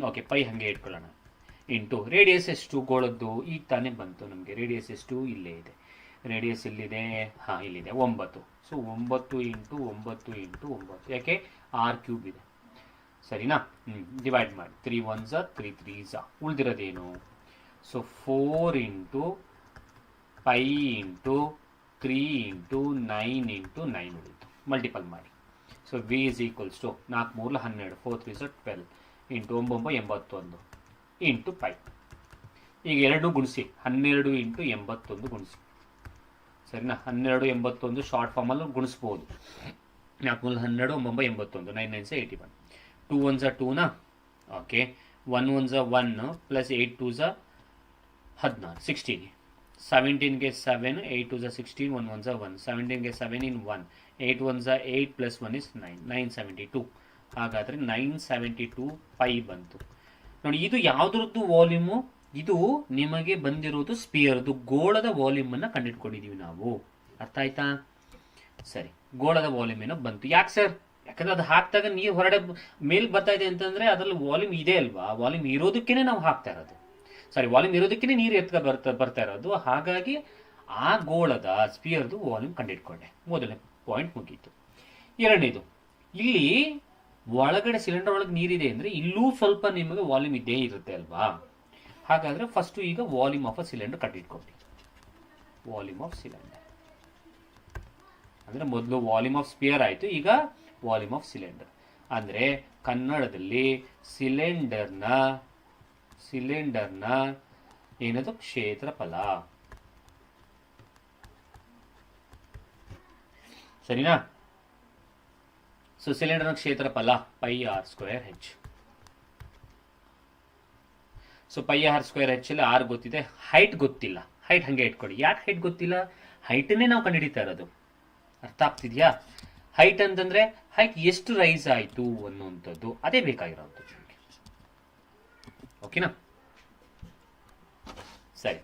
ಓಕೆ, ಪೈ ಹಂಗೆ ಇಟ್ಕೊಳ್ಳೋಣ. ಇಂಟು ರೇಡಿಯಸ್ ಎಷ್ಟು ಗೋಳದ್ದು? ಈಗ ತಾನೇ ಬಂತು ನಮಗೆ. ರೇಡಿಯಸ್ ಎಷ್ಟು? ಇಲ್ಲೇ ಇದೆ. ರೇಡಿಯಸ್ ಎಲ್ಲಿದೆ? ಹಾಂ, ಇಲ್ಲಿದೆ, 9. ಸೊ 9 ಇಂಟು 9 ಇಂಟು 9, ಯಾಕೆ r³ ಇದೆ. ಸರಿನಾ? ಡಿವೈಡ್ ಮಾಡಿ. 3 1s 3 3s. ಉಳಿದಿರೋದೇನು? So 4 into pi into 3 into 9 into 9 ಉಳಿತು. ಮಲ್ಟಿಪಲ್ ಮಾಡಿ. So V is equals to 4 3 12, 4 3s 12 into 9 81 into pi. ಈಗ ಎರಡು ಗುಣಿಸಿ, 12 ಇಂಟು 81 ಗುಣಿಸಿ. ಸರಿನಾ? 12 81 short ಫಾರ್ಮಲ್ಲೂ ಗುಣಿಸ್ಬೋದು. 4 3 12 9 81, 9 9s 81. 2 1s 2 okay, 1 1s 1 plus 8 2s 16, 16. 17ಗೆ 7, 8 2s 16, 1 1s 1. 17ಗೆ 7 in 1, 8 1s 8 plus 1 is 9, 972. ಹಾಗಾದರೆ 972 pi ಬಂತು. ನೋಡಿ, ಇದು ಯಾವುದ್ರದ್ದು ವಾಲ್ಯೂಮು? ಇದು ನಿಮಗೆ ಬಂದಿರೋದು ಸ್ಪಿಯರ್ದು ಗೋಳದ ವಾಲ್ಯೂಮ್ ಅನ್ನ ಕಂಡಿಟ್ಕೊಂಡಿದೀವಿ ನಾವು. ಅರ್ಥ ಆಯ್ತಾ? ಸರಿ, ಗೋಳದ ವಾಲ್ಯೂಮ್ ಏನೋ ಬಂತು. ಯಾಕೆ ಸರ್? ಯಾಕಂದ್ರೆ ಅದು ಹಾಕ್ದಾಗ ನೀರು ಹೊರಡೆ ಮೇಲ್ ಬರ್ತಾ ಇದೆ ಅಂತಂದ್ರೆ ಅದರಲ್ಲಿ ವಾಲ್ಯೂಮ್ ಇದೆ ಅಲ್ವಾ? ವಾಲ್ಯೂಮ್ ಇರೋದಕ್ಕೇನೆ ನಾವು ಹಾಕ್ತಾ ಇರೋದು. ಸಾರಿ, ವಾಲ್ಯೂಮ್ ಇರೋದಕ್ಕೇನೆ ನೀರು ಬರ್ತಾ ಇರೋದು. ಹಾಗಾಗಿ ಆ ಗೋಳದ ಸ್ಪಿಯರ್ದು ವಾಲ್ಯೂಮ್ ಕಂಡಿಟ್ಕೊಂಡೆ. ಮೊದಲನೇ ಪಾಯಿಂಟ್ ಮುಗೀತು. ಎರಡನೇದು, ಇಲ್ಲಿ ಒಳಗಡೆ ಸಿಲಿಂಡರ್ ಒಳಗೆ ನೀರಿದೆ ಅಂದ್ರೆ ಇಲ್ಲೂ ಸ್ವಲ್ಪ ನಿಮಗೆ ವಾಲ್ಯೂಮ್ ಇದ್ದೇ ಇರುತ್ತೆ ಅಲ್ವಾ? ಹಾಗಾದ್ರೆ ಫಸ್ಟ್ ಈಗ ವಾಲ್ಯೂಮ್ ಆಫ್ ಅ ಸಿಲಿಂಡರ್ ಕಂಡಿಟ್ಕೊಡಿ. ವಾಲ್ಯೂಮ್ ಆಫ್ ಸಿಲಿಂಡರ್ ಅಂದ್ರೆ ಮೊದಲು ವಾಲ್ಯೂಮ್ ಆಫ್ ಸ್ಪಿಯರ್ ಆಯ್ತು, ಈಗ ವಾಲ್ಯೂಮ್ ಆಫ್ ಸಿಲಿಂಡರ್. ಅಂದ್ರೆ ಕನ್ನಡದಲ್ಲಿ ಸಿಲಿಂಡರ್ನ ಏನದು? ಕ್ಷೇತ್ರಫಲ. ಸರಿನಾ? ಸೊ ಸಿಲಿಂಡರ್ನ ಕ್ಷೇತ್ರಫಲ πr²h. ಸೊ πr²h ಅಲ್ಲಿ r ಗೊತ್ತಿದೆ, ಹೈಟ್ ಗೊತ್ತಿಲ್ಲ. ಹೈಟ್ ಹಂಗೆ ಇಟ್ಕೊಳ್ಳಿ. ಯಾಕೆ ಹೈಟ್ ಗೊತ್ತಿಲ್ಲ? ಹೈಟನ್ನೇ ನಾವು ಕಂಡುಹಿಡಿತಾ ಇರೋದು. ಅರ್ಥ ಆಗ್ತಿದ್ಯಾ? ಹೈಟ್ ಅಂತಂದ್ರೆ ಹೈಟ್ ಎಷ್ಟು ರೈಸ್ ಆಯ್ತು ಅನ್ನುವಂಥದ್ದು, ಅದೇ ಬೇಕಾಗಿರೋದು. ಓಕೆನಾ? ಸರಿ,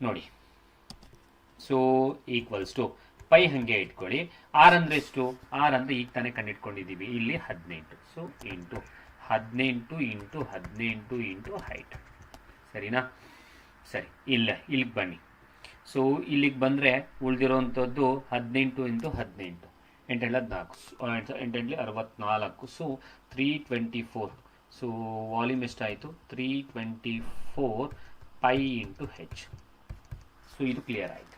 ನೋಡಿ. ಸೊ ಈಕ್ವಲ್ಸ್ ಟು ಪೈ ಹಂಗೆ ಇಟ್ಕೊಳ್ಳಿ. ಆರ್ ಅಂದ್ರೆ ಎಷ್ಟು? ಆರ್ ಅಂದ್ರೆ ಈಗ ತಾನೇ ಕಂಡಿಟ್ಕೊಂಡಿದ್ದೀವಿ, ಇಲ್ಲಿ 18. So into 18 into 18 into height. ಸರಿನಾ? ಸರಿ, ಇಲ್ಲಿಗೆ ಬನ್ನಿ. ಸೊ ಇಲ್ಲಿಗೆ ಬಂದರೆ ಉಳಿದಿರೋವಂಥದ್ದು 18 ಇಂಟು 18, 8 14, 8 64. ಸೊ 324. ಸೊ ವಾಲ್ಯೂಮ್ ಎಷ್ಟಾಯಿತು? 324 ಪೈ ಇಂಟು ಹೆಚ್. ಸೊ ಇದು ಕ್ಲಿಯರ್ ಆಯಿತು.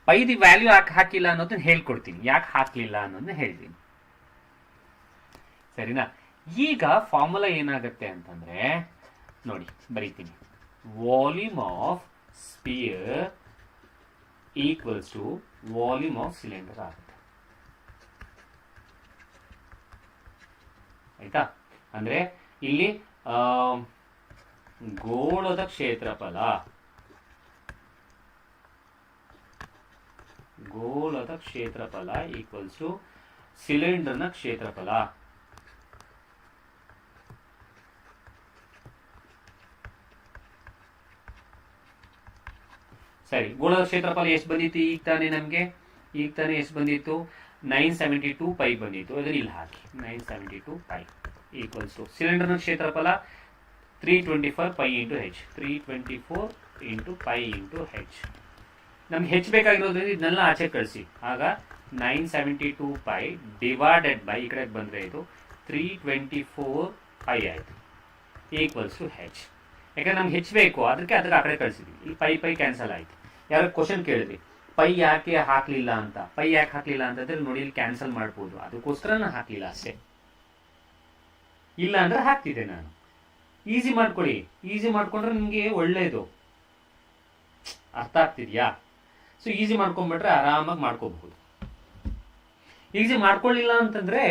ಪೈದಿ ವ್ಯಾಲ್ಯೂ ಯಾಕೆ ಹಾಕಿಲ್ಲ ಅನ್ನೋದನ್ನ ಹೇಳ್ಕೊಡ್ತೀನಿ. ಯಾಕೆ ಹಾಕಲಿಲ್ಲ ಅನ್ನೋದನ್ನ ಹೇಳ್ತೀನಿ. ಸರಿನಾ? ಈಗ ಫಾರ್ಮುಲಾ ಏನಾಗುತ್ತೆ ಅಂತಂದ್ರೆ ನೋಡಿ, ಬರೀತೀನಿ. Volume of sphere equals to volume of cylinder ಆಗುತ್ತೆ. ಆಯ್ತಾ? ಅಂದ್ರೆ ಇಲ್ಲಿ ಗೋಳದ ಕ್ಷೇತ್ರಫಲ ಈಕ್ವಲ್ಸ್ ಟು ಸಿಲಿಂಡರ್ನ ಕ್ಷೇತ್ರಫಲ. ಸರಿ, ಗೋಳದ ಕ್ಷೇತ್ರಫಲ ಎಷ್ಟು ಬಂದಿತ್ತು? ಈಗ ತಾನೇ ಎಷ್ಟು ಬಂದಿತ್ತು? 972 ಪೈ ಬಂದಿತ್ತು. ಅದನ್ನ ಇಲ್ಲಿ ಹಾಕಿ. 972 ಪೈ ಈಕ್ವಲ್ಸ್ ಟು ಸಿಲಿಂಡರ್ನ ಕ್ಷೇತ್ರಫಲ 324 pi into H. 324 into pi into H. ನಮ್ಗೆ ಹೆಚ್ಚು ಬೇಕಾಗಿರೋದ್ರಿಂದ ಇದನ್ನೆಲ್ಲ ಆಚೆ ಕಳಿಸಿ. ಆಗ 972 ಪೈ ಡಿವೈಡೆಡ್ ಬೈ, ಈ ಕಡೆ ಬಂದರೆ ಇದು 324 ಪೈ ಆಯಿತು, ಈಕ್ವಲ್ಸ್ ಟು ಹೆಚ್. ಯಾಕಂದ್ರೆ ನಮ್ಗೆ ಹೆಚ್ಚು ಬೇಕು, ಅದಕ್ಕೆ ಆ ಕಡೆ ಕಳಿಸಿದ್ವಿ. ಇಲ್ಲಿ ಪೈ ಕ್ಯಾನ್ಸಲ್ ಆಯಿತು. ಯಾರು ಕ್ವಶನ್ ಕೇಳಿದ್ವಿ, ಪೈ ಯಾಕೆ ಹಾಕಲಿಲ್ಲ ಅಂತ. ಪೈ ಯಾಕೆ ಹಾಕಲಿಲ್ಲ ಅಂತಂದ್ರೆ ನೋಡಿ, ಇಲ್ಲಿ ಕ್ಯಾನ್ಸಲ್ ಮಾಡ್ಬೋದು, ಅದಕ್ಕೋಸ್ಕರ ನಾನು ಹಾಕಲಿಲ್ಲ ಅಷ್ಟೇ. ಇಲ್ಲ ಅಂದ್ರೆ ಹಾಕ್ತಿದ್ದೆ ನಾನು. ಈಸಿ ಮಾಡ್ಕೊಳ್ಳಿ. ಈಸಿ ಮಾಡ್ಕೊಂಡ್ರೆ ನಿಮಗೆ ಒಳ್ಳೇದು. ಅರ್ಥ ಆಗ್ತಿದ್ಯಾ? ಸೊ ಈಸಿ ಮಾಡ್ಕೊಂಡ್ಬಿಟ್ರೆ ಆರಾಮಾಗಿ ಮಾಡ್ಕೋಬಹುದು. ಈಸಿ ಮಾಡ್ಕೊಳ್ಳಿಲ್ಲ ಅಂತಂದ್ರೆ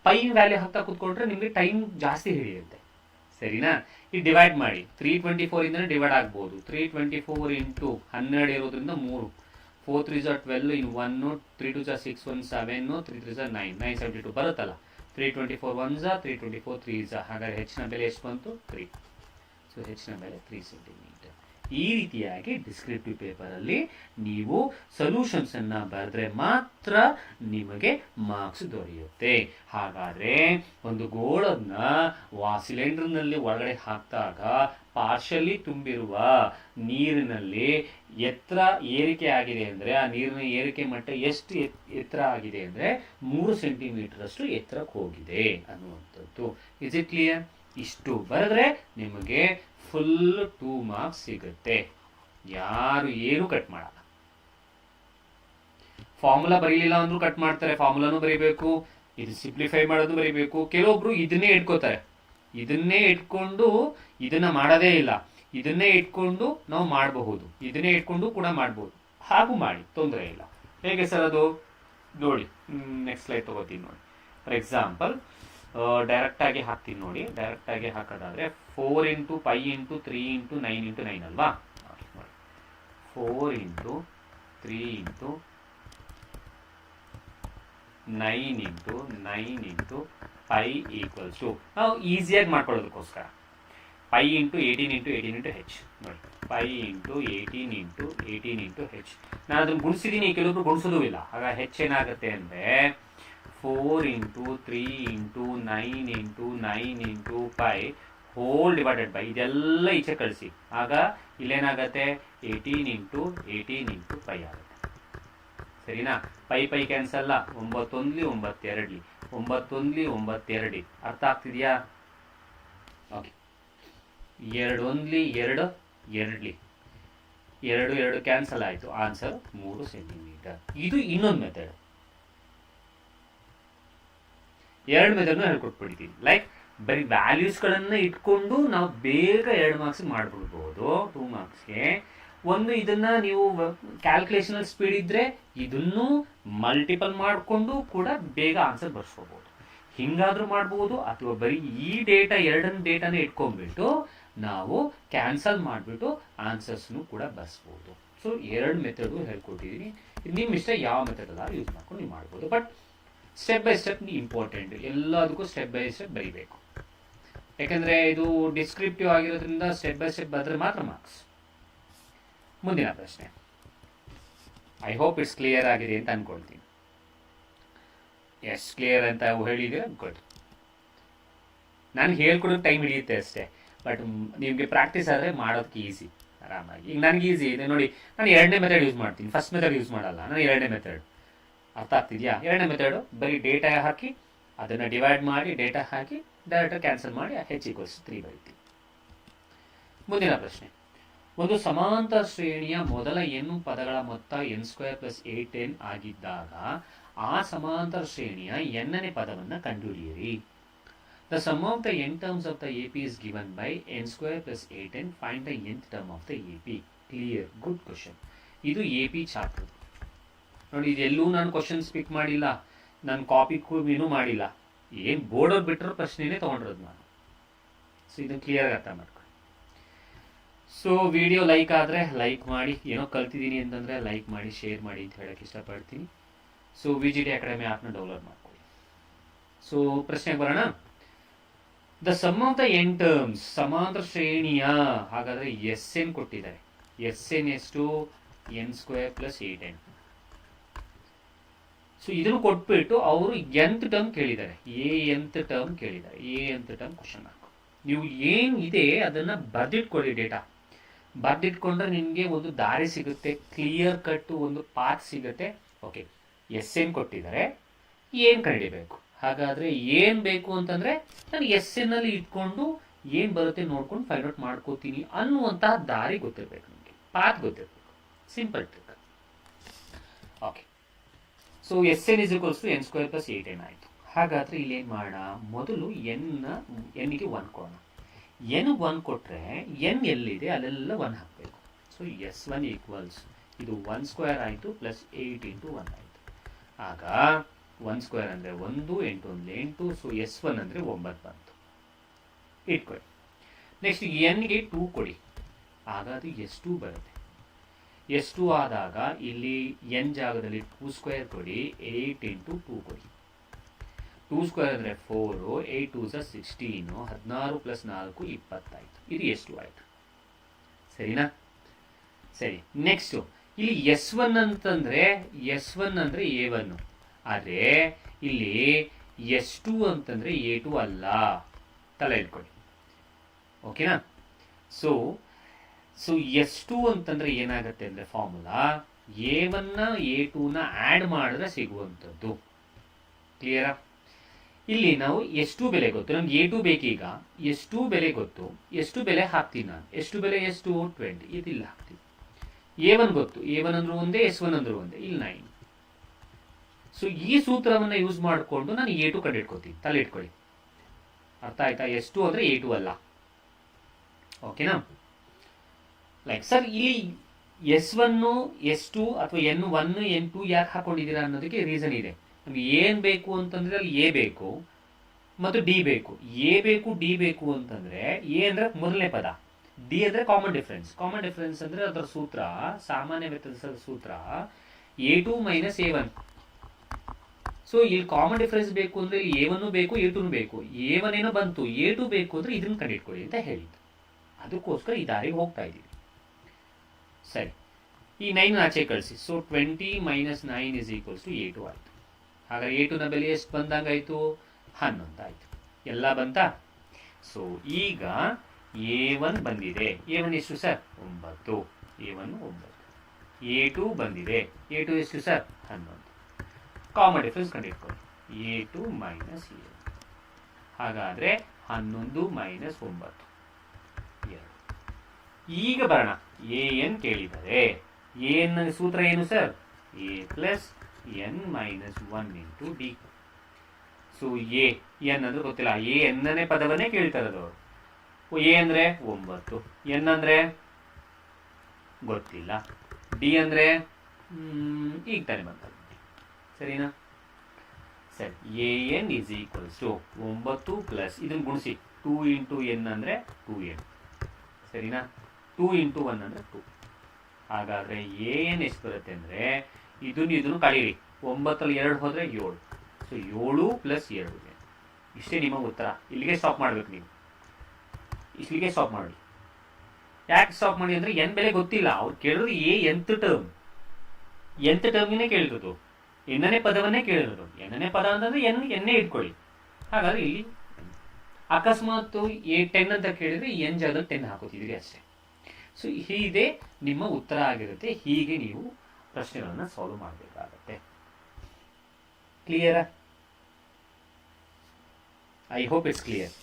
ಪೈ ವ್ಯಾಲ್ಯೂ ಹಾಕ್ತಾ ಕೂತ್ಕೊಂಡ್ರೆ ನಿಮಗೆ ಟೈಮ್ ಜಾಸ್ತಿ ಹಿಡಿಯುತ್ತೆ. ಸರಿನಾ? ಇದು ಡಿವೈಡ್ ಮಾಡಿ, 324 ಇಂದ ಡಿವೈಡ್ ಆಗ್ಬೋದು. 324 ಇಂಟು 12 ಇರೋದ್ರಿಂದ 3, 4 3 12 ಇನ್ 1, 3 2 6 1 7, 3 3 9 972 ಬರುತ್ತಲ್ಲ. 324 1 324 3 ಹಾಗಾದ್ರೆ ಹೆಚ್ಚಿನ ಬೆಲೆ ಎಷ್ಟು ಬಂತು? 3. ಸೊ ಹೆಚ್ಚಿನ ಬೆಲೆ 3 ಸೆಂಟಿಮೀಟರ್. ಈ ರೀತಿಯಾಗಿ ಡಿಸ್ಕ್ರಿಪ್ಟಿವ್ ಪೇಪರಲ್ಲಿ ನೀವು ಸೊಲ್ಯೂಷನ್ಸ್ ಅನ್ನ ಬರೆದ್ರೆ ಮಾತ್ರ ನಿಮಗೆ ಮಾರ್ಕ್ಸ್ ದೊರೆಯುತ್ತೆ. ಹಾಗಾದ್ರೆ ಒಂದು ಗೋಳನ್ನ ಸಿಲಿಂಡರ್ನಲ್ಲಿ ಒಳಗಡೆ ಹಾಕಿದಾಗ ಪಾರ್ಷಲಿ ತುಂಬಿರುವ ನೀರಿನಲ್ಲಿ ಎತ್ತರ ಏರಿಕೆ ಆಗಿದೆ ಅಂದ್ರೆ ಆ ನೀರಿನ ಏರಿಕೆ ಮಟ್ಟ ಎಷ್ಟು ಎತ್ತರ ಆಗಿದೆ ಅಂದ್ರೆ 3 ಸೆಂಟಿಮೀಟರ್ ಅಷ್ಟು ಎತ್ತರಕ್ಕೆ ಹೋಗಿದೆ ಅನ್ನುವಂಥದ್ದು. Is it clear? ಇಷ್ಟು ಬರೆದ್ರೆ ನಿಮಗೆ ಫುಲ್ 2 ಮಾರ್ಕ್ಸ್ ಸಿಗುತ್ತೆ. ಯಾರು ಏನು ಕಟ್ ಮಾಡಲ್ಲ. ಫಾರ್ಮುಲಾ ಬರೀಲಿಲ್ಲ ಅಂದ್ರೂ ಕಟ್ ಮಾಡ್ತಾರೆ, ಫಾರ್ಮುಲಾನು ಬರೀಬೇಕು, ಇದು ಸಿಂಪ್ಲಿಫೈ ಮಾಡೋದು ಬರೀಬೇಕು. ಕೆಲವೊಬ್ರು ಇದನ್ನೇ ಇಟ್ಕೋತಾರೆ, ಇದನ್ನೇ ಇಟ್ಕೊಂಡು ಇದನ್ನ ಮಾಡೋದೇ ಇಲ್ಲ, ಇದನ್ನೇ ಇಟ್ಕೊಂಡು ನಾವು ಮಾಡಬಹುದು, ಇದನ್ನೇ ಇಟ್ಕೊಂಡು ಕೂಡ ಮಾಡಬಹುದು. ಹಾಗೂ ಮಾಡಿ, ತೊಂದರೆ ಇಲ್ಲ. ಹೇಗೆ ಸರ್ ಅದು ನೋಡಿ, ನೆಕ್ಸ್ಟ್ ಸ್ಲೈಡ್ ತಗೋತೀನಿ ನೋಡಿ. ಫಾರ್ ಎಕ್ಸಾಂಪಲ್ ಡೈರೆಕ್ಟ್ ಆಗಿ ಹಾಕ್ತೀನಿ ನೋಡಿ. ಡೈರೆಕ್ಟ್ ಆಗಿ ಹಾಕೋದಾದ್ರೆ 4 ಇಂಟು 5 ಇಂಟು 3 ಇಂಟು 9 ಇಂಟು 9 ಅಲ್ವಾ? 4 into 3 into 9 into 9 into 5 equals to, ನಾವು ಈಸಿಯಾಗಿ ಮಾಡ್ಕೊಳ್ಳೋದಕ್ಕೋಸ್ಕರ 5 ಇಂಟು 18 ಇಂಟು 18 ಇಂಟು ಹೆಚ್ ನೋಡಿ. 5 ಇಂಟು 18 ಇಂಟು 18 ಇಂಟು ಹೆಚ್. ನಾನು ಅದನ್ನು ಗುಣಿಸಿದ್ದೀನಿ, ಕೆಲವೊಬ್ರು ಗುಣಿಸೋದೂ ಇಲ್ಲ. ಆಗ ಹೆಚ್ ಏನಾಗುತ್ತೆ ಅಂದರೆ 4 into 3 into 9 into 9 into 5 hole divided by ಇದೆಲ್ಲ ಈಚೆ ಕಳಿಸಿ. ಆಗ ಇಲ್ಲೇನಾಗತ್ತೆ 18 ಇಂಟು 18 ಇಂಟು 5 ಆಗುತ್ತೆ. ಸರಿನಾ? Pi cancel, 9 1 9 2 9 1 9 2. ಅರ್ಥ ಆಗ್ತಿದೆಯಾ? ಓಕೆ. 2 1 2 2 2 2 ಕ್ಯಾನ್ಸಲ್ ಆಯಿತು. Answer 3 centimetre. ಇದು ಇನ್ನೊಂದು ಮೆಥಡ್. 2 ಮೆಥಡ್ನ ಹೇಳ್ಕೊಟ್ಬಿಡ್ತೀವಿ. ಲೈಕ್ ಬರೀ ವ್ಯಾಲ್ಯೂಸ್ಗಳನ್ನ ಇಟ್ಕೊಂಡು ನಾವು ಬೇಗ 2 ಮಾರ್ಕ್ಸ್ ಮಾಡ್ಬಿಡ್ಬೋದು 2 ಮಾರ್ಕ್ಸ್ಗೆ. ಒಂದು ಇದನ್ನ ನೀವು ಕ್ಯಾಲ್ಕುಲೇಷನಲ್ ಸ್ಪೀಡ್ ಇದ್ರೆ ಇದನ್ನು ಮಲ್ಟಿಪಲ್ ಮಾಡಿಕೊಂಡು ಕೂಡ ಬೇಗ ಆನ್ಸರ್ ಬರ್ಸ್ಕೋಬಹುದು. ಹಿಂಗಾದ್ರೂ ಮಾಡ್ಬೋದು, ಅಥವಾ ಬರೀ ಈ ಡೇಟಾ 2 ಡೇಟಾನ ಇಟ್ಕೊಂಡ್ಬಿಟ್ಟು ನಾವು ಕ್ಯಾನ್ಸಲ್ ಮಾಡಿಬಿಟ್ಟು ಆನ್ಸರ್ಸ್ನು ಕೂಡ ಬರ್ಸ್ಬೋದು. So 2 method ಹೇಳ್ಕೊಟ್ಟಿದ್ದೀನಿ. ನಿಮ್ಮ ಇಷ್ಟ ಯಾವ ಮೆಥಡ್ ಎಲ್ಲ ಯೂಸ್ ಮಾಡ್ಕೊಂಡು ನೀವು ಮಾಡ್ಬೋದು. But step by step important, ಎಲ್ಲದಕ್ಕೂ ಸ್ಟೆಪ್ ಬೈ ಸ್ಟೆಪ್ ಬರೀಬೇಕು. ಯಾಕಂದ್ರೆ ಇದು ಡಿಸ್ಕ್ರಿಪ್ಟಿವ್ ಆಗಿರೋದ್ರಿಂದ ಸ್ಟೆಪ್ ಬೈ ಸ್ಟೆಪ್ ಬರೆದ್ರೆ ಮಾತ್ರ ಮಾರ್ಕ್ಸ್. ಮುಂದಿನ ಪ್ರಶ್ನೆ. ಐ ಹೋಪ್ ಇಟ್ಸ್ ಕ್ಲಿಯರ್ ಆಗಿದೆ ಅಂತ ಅನ್ಕೊಳ್ತೀನಿ. ಎಸ್, ಕ್ಲಿಯರ್ ಅಂತ ಹೇಳಿದ್ರೆ ಗುಡ್. ನಾನು ಹೇಳ್ಕೊಡೋಕೆ ಟೈಮ್ ಹಿಡಿಯುತ್ತೆ ಅಷ್ಟೇ, ಬಟ್ ನಿಮಗೆ ಪ್ರಾಕ್ಟೀಸ್ ಆದರೆ ಮಾಡೋದಕ್ಕೆ ಈಸಿ, ಆರಾಮಾಗಿ. ಈಗ ನನಗೆ ಈಸಿ ಇದೆ ನೋಡಿ, ನಾನು 2ನೇ ಮೆಥಡ್ ಯೂಸ್ ಮಾಡ್ತೀನಿ, ಫಸ್ಟ್ ಮೆಥಡ್ ಯೂಸ್ ಮಾಡಲ್ಲ ನಾನು. 2ನೇ ಮೆಥಡ್ ಅರ್ಥ ಆಗ್ತಿದೆಯಾ? 2ನೇ ಮೆಥಡು ಬರೀ ಡೇಟಾ ಹಾಕಿ ಅದನ್ನು ಡಿವೈಡ್ ಮಾಡಿ ಡೇಟಾ ಹಾಕಿ ಡೈರೆಕ್ಟ್ ಕ್ಯಾನ್ಸಲ್ ಮಾಡಿ h = 3 ಬರೀತೀವಿ. ಮುಂದಿನ ಪ್ರಶ್ನೆ. ಒಂದು ಸಮಾಂತರ ಶ್ರೇಣಿಯ ಮೊದಲ n ಪದಗಳ ಮೊತ್ತ n² + 8n ಆಗಿದ್ದಾಗ ಆ ಸಮಾಂತರ ಶ್ರೇಣಿಯ nನೇ ಪದವನ್ನು ಕಂಡುಹಿಡಿಯಿರಿ. The sum of the n terms of the AP is given by n² + 8n. Find the nth term of the AP. Clear. Good question. ಇದು AP ಚಾಪ್ಟರ್ ನೋಡಿ. ಇದೆಲ್ಲೂ ನಾನು ಕ್ವಶನ್ಸ್ ಪಿಕ್ ಮಾಡಿಲ್ಲ, ನಾನು ಕಾಪಿ ಏನೂ ಮಾಡಿಲ್ಲ. ಏನು ಬೋರ್ಡಲ್ಲಿ ಬಿಟ್ಟರೆ ಪ್ರಶ್ನೆನೇ ತೊಗೊಂಡಿರೋದು ನಾನು. ಸೊ ಇದನ್ನು ಕ್ಲಿಯರ್ ಅರ್ಥ ಮಾಡ್ಕೊಳ್ಳಿ. ಸೊ ವಿಡಿಯೋ ಲೈಕ್ ಆದರೆ ಲೈಕ್ ಮಾಡಿ, ಏನೋ ಕಲ್ತಿದ್ದೀನಿ ಅಂತಂದರೆ ಲೈಕ್ ಮಾಡಿ, ಶೇರ್ ಮಾಡಿ ಅಂತ ಹೇಳೋಕ್ಕೆ ಇಷ್ಟಪಡ್ತೀನಿ. ಸೊ VGT ಅಕಾಡೆಮಿ ಆ್ಯಪ್ನ ಡೌನ್ಲೋಡ್ ಮಾಡ್ಕೊಳ್ಳಿ. ಸೊ ಪ್ರಶ್ನೆಗೆ ಬರೋಣ. The sum of the n terms, ಸಮಾಂತರ ಶ್ರೇಣಿಯ, ಹಾಗಾದರೆ SN ಕೊಟ್ಟಿದ್ದಾರೆ. SN ಎಷ್ಟು? n² + 8n. ಸೊ ಇದನ್ನು ಕೊಟ್ಬಿಟ್ಟು ಅವರು nth ಟರ್ಮ್ ಕೇಳಿದ್ದಾರೆ, nth ಟರ್ಮ್ ಕೇಳಿದ್ದಾರೆ. nth term question mark. ನೀವು ಏನಿದೆ ಅದನ್ನು ಬರೆದಿಟ್ಕೊಳ್ಳಿ, ಡೇಟಾ ಬರೆದಿಟ್ಕೊಂಡ್ರೆ ನಿಮಗೆ ಒಂದು ದಾರಿ ಸಿಗುತ್ತೆ, ಕ್ಲಿಯರ್ ಕಟ್ಟು ಒಂದು ಪಾತ್ ಸಿಗುತ್ತೆ. ಓಕೆ, SN ಕೊಟ್ಟಿದ್ದಾರೆ, ಏನು ಕಂಡಿಡಿಬೇಕು. ಹಾಗಾದರೆ ಏನು ಬೇಕು ಅಂತಂದರೆ ನಾನು SN ಅಲ್ಲಿ ಇಟ್ಕೊಂಡು ಏನು ಬರುತ್ತೆ ನೋಡ್ಕೊಂಡು ಫೈಂಡ್ ಔಟ್ ಮಾಡ್ಕೋತೀನಿ ಅನ್ನುವಂತಹ ದಾರಿ ಗೊತ್ತಿರಬೇಕು ನಿಮಗೆ, ಪಾತ್ ಗೊತ್ತಿರಬೇಕು. Simple trick. Okay, so SN = n² + 8n ಆಯಿತು. ಹಾಗಾದರೆ ಇಲ್ಲಿ ಏನು ಮಾಡೋಣ, ಮೊದಲು n ಗೆ 1 ಕೊಡೋಣ. n 1 ಕೊಟ್ಟರೆ n ಎಲ್ಲಿದೆ ಅಲ್ಲೆಲ್ಲ 1 ಹಾಕಬೇಕು. ಸೊ S1 = ಇದು 1² ಆಯಿತು + 8 × 1 ಆಯಿತು. ಆಗ 1² ಅಂದರೆ 1, 8 1 8. ಸೊ S1 ಅಂದರೆ 9 ಬಂತು. ಇಟ್ಕೊಳ್ಳಿ. ನೆಕ್ಸ್ಟ್ ಎನ್ಗೆ 2 ಕೊಡಿ, ಆಗ ಅದು S2 ಬರುತ್ತೆ. S2 ಆದಾಗ ಇಲ್ಲಿ ಎನ್ ಜಾಗದಲ್ಲಿ 2 ಸ್ಕ್ವೇರ್ ಕೊಡಿ, 8 ಇಂಟು 2 ಕೊಡಿ. 2 ಸ್ಕ್ವೇರ್ ಅಂದರೆ 4, 8 2 16, 16 ಪ್ಲಸ್ 4 20 ಆಯಿತು. ಇದು S2 ಆಯಿತು. ಸರಿನಾ? ಸರಿ. ನೆಕ್ಸ್ಟು ಇಲ್ಲಿ S1 ಅಂತಂದರೆ S1 ಅಂದರೆ A1, ಆದರೆ ಇಲ್ಲಿ S2 ಅಂತಂದರೆ A2 ಅಲ್ಲ. ತಲೆ ಇಟ್ಕೊಳ್ಳಿ. ಓಕೆನಾ? ಸೊ S2 ಅಂತಂದರೆ ಏನಾಗುತ್ತೆ ಅಂದರೆ ಫಾರ್ಮುಲಾ A1ನ A2ನ ಆ್ಯಡ್ ಮಾಡಿದ್ರೆ ಸಿಗುವಂಥದ್ದು. ಕ್ಲಿಯರಾ? ಇಲ್ಲಿ ನಾವು S2 ಬೆಲೆ ಗೊತ್ತು, ನಮ್ಗೆ A2 ಬೇಕೀಗ. S2 ಬೆಲೆ ಗೊತ್ತು, S2 ಬೆಲೆ ಹಾಕ್ತೀನಿ ನಾನು. ಎಷ್ಟು ಬೆಲೆ? ಎಷ್ಟು? 20. ಇದಿಲ್ಲ ಹಾಕ್ತೀನಿ. A1 ಗೊತ್ತು, A1 ಅಂದ್ರೂ ಒಂದೇ, S1 ಅಂದ್ರೂ ಒಂದೇ. ಇಲ್ಲಿ 9. ಸೊ ಈ ಸೂತ್ರವನ್ನು ಯೂಸ್ ಮಾಡಿಕೊಂಡು ನಾನು A2 ಕಂಡು ಇಟ್ಕೋತೀನಿ. ತಲೆ ಇಟ್ಕೊಳ್ಳಿ. ಅರ್ಥ ಆಯ್ತಾ? S2 ಅಂದರೆ A2 ಅಲ್ಲ. ಓಕೆನಾ? ಲೈಕ್ ಸರ್ ಇಲ್ಲಿ S1 S2 ಅಥವಾ N1 N2 ಯಾಕೆ ಹಾಕೊಂಡಿದ್ದೀರಾ ಅನ್ನೋದಕ್ಕೆ ರೀಸನ್ ಇದೆ. ನಮ್ಗೆ ಏನು ಬೇಕು ಅಂತಂದ್ರೆ ಅಲ್ಲಿ ಎ ಬೇಕು ಮತ್ತು ಡಿ ಬೇಕು. ಎ ಬೇಕು, ಡಿ ಬೇಕು ಅಂತಂದ್ರೆ ಎ ಅಂದ್ರೆ ಮೊದಲನೇ ಪದ, ಡಿ ಅಂದ್ರೆ ಕಾಮನ್ ಡಿಫರೆನ್ಸ್. ಕಾಮನ್ ಡಿಫರೆನ್ಸ್ ಅಂದ್ರೆ ಅದರ ಸೂತ್ರ, ಸಾಮಾನ್ಯ ವ್ಯತ್ಯಾಸದ ಸೂತ್ರ A2 ಮೈನಸ್ A1. ಸೊ ಇಲ್ಲಿ ಕಾಮನ್ ಡಿಫರೆನ್ಸ್ ಬೇಕು ಅಂದ್ರೆ ಇಲ್ಲಿ A1 ಬೇಕು, A2 ಬೇಕು. A1 ಏನೋ ಬಂತು, A2 ಬೇಕು ಅಂದ್ರೆ ಇದನ್ನ ಕಂಡಿಟ್ಕೊಳ್ಳಿ ಅಂತ ಹೇಳಿದ್ದು. ಅದಕ್ಕೋಸ್ಕರ ಈ ದಾರಿಗೆ ಹೋಗ್ತಾ ಇದ್ದೀವಿ. ಸರಿ, ಈ 9 ಆಚೆ ಕಳಿಸಿ. So 20 minus 9 is equals to A2 ಆಯಿತು. ಹಾಗಾದ್ರೆ A2ನ ಬೆಲೆ ಎಷ್ಟು ಬಂದಂಗಾಯಿತು? 11 ಆಯಿತು. ಎಲ್ಲ ಬಂತಾ? ಸೊ ಈಗ A1 ಬಂದಿದೆ. A1 ಎಷ್ಟು ಸರ್? 9. A1 9. A2 ಬಂದಿದೆ. A2 ಎಷ್ಟು ಸರ್? 11. ಕಾಮನ್ ಡಿಫರೆನ್ಸ್ ಕಂಡಿಟ್ಕೊಳ್ಳಿ. A2 minus A1. ಹಾಗಾದರೆ 11 ಮೈನಸ್ 9 2. ಈಗ ಬರೋಣ. AN ಕೇಳಿದರೆ AN ಸೂತ್ರ ಏನು sir? A plus N minus 1 into D. So N ಅಂದ್ರೆ ಗೊತ್ತಿಲ್ಲ, ಎನ್ನನೇ ಪದವನ್ನೇ ಕೇಳ್ತಾ ಇರೋದು ಅವರು. ಎ ಅಂದರೆ 9, ಎನ್ ಅಂದರೆ ಗೊತ್ತಿಲ್ಲ, ಡಿ ಅಂದರೆ ಈಗ ತಾನೇ ಬಂತ. ಸರಿನಾ? ಸರಿ, AN is equals to 9 plus ಇದನ್ನು ಗುಣಿಸಿ 2 ಇಂಟು ಎನ್ ಅಂದರೆ 2n. ಸರಿನಾ? 2 ಇಂಟು 1 ಅಂದರೆ 2. ಹಾಗಾದರೆ AN ಎಷ್ಟು ಬರುತ್ತೆ ಅಂದರೆ ಇದನ್ನು ಕಳೀರಿ. 9ರಲ್ಲಿ 2 ಹೋದರೆ 7. So 7 plus 2. ಇಷ್ಟೇ ನಿಮ್ಮ ಉತ್ತರ. ಇಲ್ಲಿಗೆ ಸ್ಟಾಪ್ ಮಾಡ್ಬೇಕು ನೀವು. ಇಲ್ಲಿಗೆ ಸ್ಟಾಪ್ ಮಾಡಿ. ಯಾಕೆ ಸ್ಟಾಪ್ ಮಾಡಿ ಅಂದರೆ ಎನ್ ಬೆಲೆ ಗೊತ್ತಿಲ್ಲ. ಅವ್ರು ಕೇಳಿದ್ರು nth ಟರ್ಮ್, nth ಟರ್ಮಿನೇ ಕೇಳಿರೋದು, ಎನ್ನನೇ ಪದವನ್ನೇ ಕೇಳಿರೋದು. ಎನ್ನನೇ ಪದ ಅಂತಂದ್ರೆ ಎನ್ನೇ ಇಟ್ಕೊಳ್ಳಿ. ಹಾಗಾದ್ರೆ ಇಲ್ಲಿ ಅಕಸ್ಮಾತ್ A10 ಅಂತ ಕೇಳಿದ್ರೆ ಎನ್ ಜಾಗದಲ್ಲಿ 10 ಹಾಕೋತಿದ್ರಿ ಅಷ್ಟೇ. ಸೊ ಹೀಗೆ ನಿಮ್ಮ ಉತ್ತರ ಆಗಿರುತ್ತೆ. ಹೀಗೆ ನೀವು ಪ್ರಶ್ನೆಗಳನ್ನು ಸಾಲ್ವ್ ಮಾಡಬೇಕಾಗತ್ತೆ. ಕ್ಲಿಯರಾ? I hope it's clear.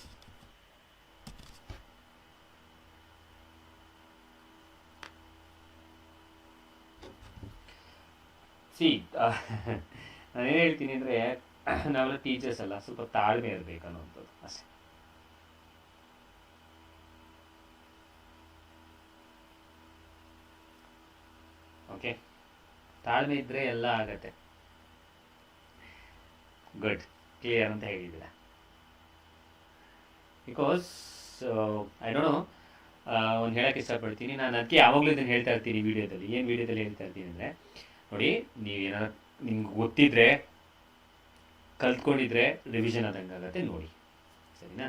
ನಾನೇನು ಹೇಳ್ತೀನಿ ಅಂದರೆ ನಾವೆಲ್ಲ ಟೀಚರ್ಸ್ ಅಲ್ಲ, ಸ್ವಲ್ಪ ತಾಳ್ಮೆ ಇರಬೇಕು ಅನ್ನೋವಂಥದ್ದು ಅಷ್ಟೇ. ಓಕೆ, ತಾಳ್ಮೆ ಇದ್ದರೆ ಎಲ್ಲ ಆಗತ್ತೆ. ಗುಡ್, ಕ್ಲಿಯರ್ ಅಂತ ಹೇಳಿದ್ದೀರ. ಬಿಕಾಸ್ ಐ ಡೋಂಟ್ ನೋ, ಒಂದು ಹೇಳೋಕ್ಕೆ ಇಷ್ಟಪಡ್ತೀನಿ. ನಾನು ಅದಕ್ಕೆ ಯಾವಾಗಲೂ ಇದನ್ನು ಹೇಳ್ತಾ ಇರ್ತೀನಿ ವಿಡಿಯೋದಲ್ಲಿ. ಏನು ವಿಡಿಯೋದಲ್ಲಿ ಹೇಳ್ತಾ ಇರ್ತೀನಿ ಅಂದರೆ, ನೋಡಿ, ನೀವೇನಾದ್ರು ನಿಮ್ಗೆ ಗೊತ್ತಿದ್ರೆ, ಕಲ್ತ್ಕೊಂಡಿದ್ರೆ ರಿವಿಷನ್ ಆದಂಗೆ ಆಗುತ್ತೆ ನೋಡಿ. ಸರಿನಾ?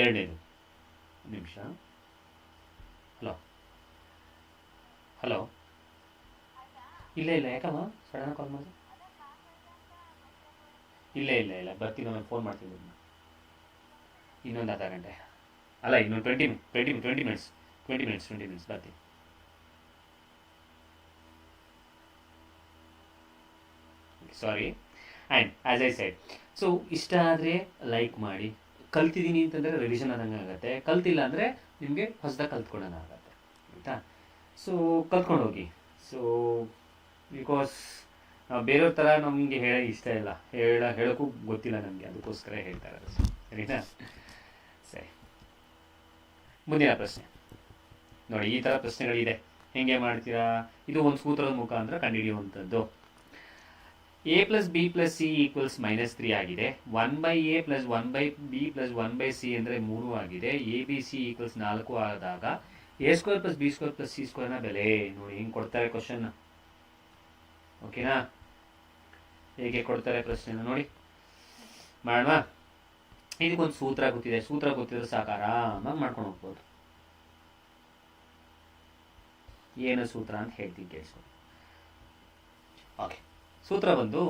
ಎರಡನೇದು ನಿಮಿಷ. ಹಲೋ, ಇಲ್ಲ ಯಾಕಮ್ಮ ಸಡನ್ ಕಾಲ್ ಮಾಡಿ? ಇಲ್ಲ ಬರ್ತೀನಿ, ನಾನು ಫೋನ್ ಮಾಡ್ತೀನಿ. ಇನ್ನೊಂದು ಅರ್ಧ ಗಂಟೆ ಅಲ್ಲ, ಇನ್ನೊಂದು 20 ಮಿನಿಟ್ಸ್ ಬರ್ತೀನಿ. Sorry. And as I said, so ಇಷ್ಟ ಆದರೆ ಲೈಕ್ ಮಾಡಿ. ಕಲ್ತಿದ್ದೀನಿ ಅಂತಂದರೆ ರಿವಿಷನ್ ಆದಂಗೆ ಆಗುತ್ತೆ. ಕಲ್ತಿಲ್ಲ ಅಂದರೆ ನಿಮಗೆ ಹೊಸದಾಗಿ ಕಲ್ತ್ಕೊಳ್ಳೋಣ ಆಗುತ್ತೆ. ಆಯಿತಾ? ಸೊ ಕಲ್ತ್ಕೊಂಡು ಹೋಗಿ. ಸೊ ಬಿಕಾಸ್ ನಾವು ಬೇರೆಯವ್ರ ಥರ ನಮಗೆ ಇಷ್ಟ ಇಲ್ಲ, ಹೇಳೋಕ್ಕೂ ಗೊತ್ತಿಲ್ಲ ನನಗೆ, ಅದಕ್ಕೋಸ್ಕರ ಹೇಳ್ತಾ ಇರೋದು. ಸರಿನಾ? ಸರಿ, ಮುಂದಿನ ಪ್ರಶ್ನೆ ನೋಡಿ. ಈ ಥರ ಪ್ರಶ್ನೆಗಳಿದೆ. ಹೇಗೆ ಮಾಡ್ತೀರಾ? ಇದು ಒಂದು ಸೂತ್ರದ ಮುಖಾಂತರ ಕಂಡುಹಿಡಿಯುವಂಥದ್ದು. A plus B plus C equals -3 ಆಗಿದೆ. 1/a plus 1/b plus 1/c ಅಂದರೆ 3 ಆಗಿದೆ. ಎ ಬಿ ಸಿ ಈಕ್ವಲ್ಸ್ 4 ಆದಾಗ a² plus b² plus c² ನ ಬೆಲೆ ನೋಡಿ ಹಿಂಗೆ ಕೊಡ್ತಾರೆ ಕ್ವಶನ್. ಓಕೆನಾ? ಹೇಗೆ ಕೊಡ್ತಾರೆ ಪ್ರಶ್ನೆ ನೋಡಿ ಮಾಡೋಣ. ಇದಕ್ಕೊಂದು ಸೂತ್ರ ಗೊತ್ತಿದೆ. ಸೂತ್ರ ಗೊತ್ತಿದ್ರೆ ಸಾಕು, ಆರಾಮಾಗಿ ಮಾಡ್ಕೊಂಡು ಹೋಗ್ಬೋದು. ಏನು ಸೂತ್ರ ಅಂತ ಹೇಳ್ತೀನಿ ಕೇಳಿಸ್ಕೊ. ಓಕೆ, ಸೂತ್ರ ಬಂದು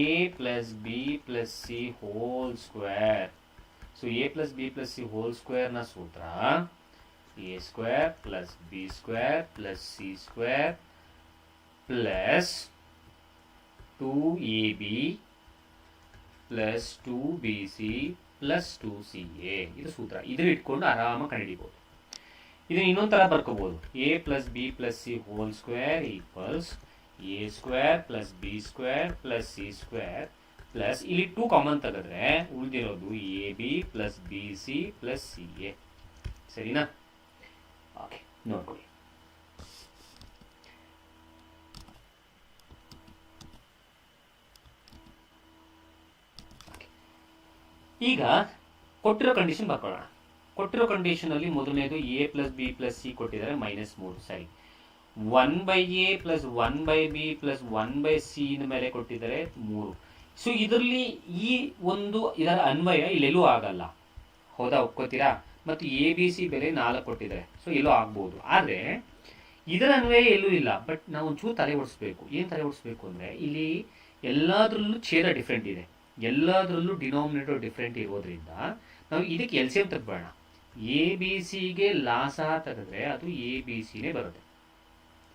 A plus B plus C whole square. So A plus B plus C whole ಸ್ಕ್ವೇರ್ನ ಸೂತ್ರ a² plus b² plus c² plus 2ab plus 2bc plus 2ca. ಇದು ಸೂತ್ರ. ಇದನ್ನ ಇಟ್ಕೊಂಡು ಆರಾಮಾಗಿ ಕಂಡುಹಿಡಿಬೋದು. ಇದನ್ನ ಇನ್ನೊಂದು ಥರ ಬರ್ಕೋಬೋದು. A plus B plus C whole square equals a² plus b² plus c² plus ಇಲ್ಲಿ 2 ಕಾಮನ್ ತೆಗೆದ್ರೆ ಉಳಿದಿರೋದು ab plus bc plus ca. ಸರಿನಾ? ಓಕೆ, ನೋಡ್ಕೊಳ್ಳಿ. ಈಗ ಕೊಟ್ಟಿರೋ ಕಂಡೀಷನ್ ಬರ್ಕೊಳ್ಳೋಣ. ಕೊಟ್ಟಿರೋ ಕಂಡೀಷನ್ ಅಲ್ಲಿ ಮೊದಲನೇದು A plus B plus C ಕೊಟ್ಟಿದ್ದಾರೆ -3. ಸರಿ. 1/a plus 1/b plus 1/c ಮೇಲೆ ಕೊಟ್ಟಿದ್ದಾರೆ 3. ಸೊ ಇದರಲ್ಲಿ ಈ ಒಂದು ಇದರ ಅನ್ವಯ ಇಲ್ಲೆಲ್ಲೂ ಆಗಲ್ಲ. ಹೌದಾ? ಒಪ್ಕೋತೀರಾ? ಮತ್ತು ಎ ಬಿ ಸಿ ಬೆಲೆ 4 ಕೊಟ್ಟಿದ್ದಾರೆ. ಸೊ ಎಲ್ಲೋ ಆಗ್ಬೋದು, ಆದರೆ ಇದರ ಅನ್ವಯ ಎಲ್ಲೂ ಇಲ್ಲ. ಬಟ್ ನಾವು ಒಂಚೂರು ತಲೆ ಓಡಿಸ್ಬೇಕು. ಏನು ತಲೆ ಓಡಿಸ್ಬೇಕು ಅಂದರೆ ಇಲ್ಲಿ ಎಲ್ಲದರಲ್ಲೂ ಛೇದ ಡಿಫ್ರೆಂಟ್ ಇದೆ, ಎಲ್ಲದರಲ್ಲೂ ಡಿನಾಮಿನೇಟರ್ ಡಿಫ್ರೆಂಟ್ ಇರೋದ್ರಿಂದ ನಾವು ಇದಕ್ಕೆ LCM ತೆಗೆಬೇಡ. ಎ ಬಿ ಸಿಗೆ ಲಾಸ ತೆಗೆದ್ರೆ ಅದು ಎ ಬಿ ಸಿನೇ ಬರುತ್ತೆ.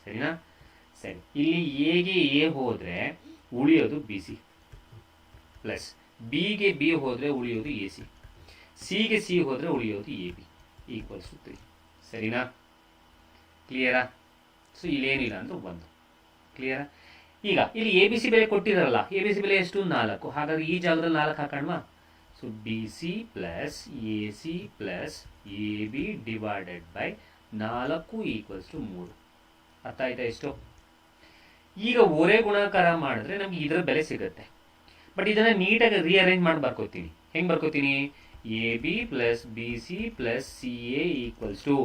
ಸರಿನಾ? ಸರಿ. ಇಲ್ಲಿ ಎಗೆ ಎ ಹೋದರೆ ಉಳಿಯೋದು ಬಿ ಸಿ ಪ್ಲಸ್ ಬಿಗೆ ಬಿ ಹೋದರೆ ಉಳಿಯೋದು ಎ ಸಿ, ಸಿಗೆ ಸಿ ಹೋದರೆ ಉಳಿಯೋದು ಎ ಬಿ ಈಕ್ವಲ್ಸ್ 3. ಸರಿನಾ? ಕ್ಲಿಯರಾ? ಸೊ ಇಲ್ಲೇನಿಲ್ಲ ಅಂದ್ರೆ 1. ಕ್ಲಿಯರಾ? ಈಗ ಇಲ್ಲಿ ಎ ಬಿ ಸಿ ಬೆಲೆ ಕೊಟ್ಟಿರಲ್ಲ. ಎ ಬಿ ಸಿ ಬೆಲೆ ಎಷ್ಟು? 4. ಹಾಗಾಗಿ ಈ ಜಾಗದಲ್ಲಿ 4 ಹಾಕೋಣವಾ? So B C plus A C plus A B divided by 4 equals to 3. ಅರ್ಥ ಆಯ್ತಾ? ಎಷ್ಟು? ಈಗ ಒರೆ ಗುಣಾಕಾರ ಮಾಡಿದ್ರೆ ನಮ್ಗೆ ಇದರ ಬೆಲೆ ಸಿಗುತ್ತೆ. ಬಟ್ ಇದನ್ನ ನೀಟಾಗಿ ರೀಅರೇಂಜ್ ಮಾಡಿ ಬರ್ಕೋತೀನಿ. ಹೆಂಗೆ ಬರ್ಕೋತೀನಿ? A B plus B C plus C A equals to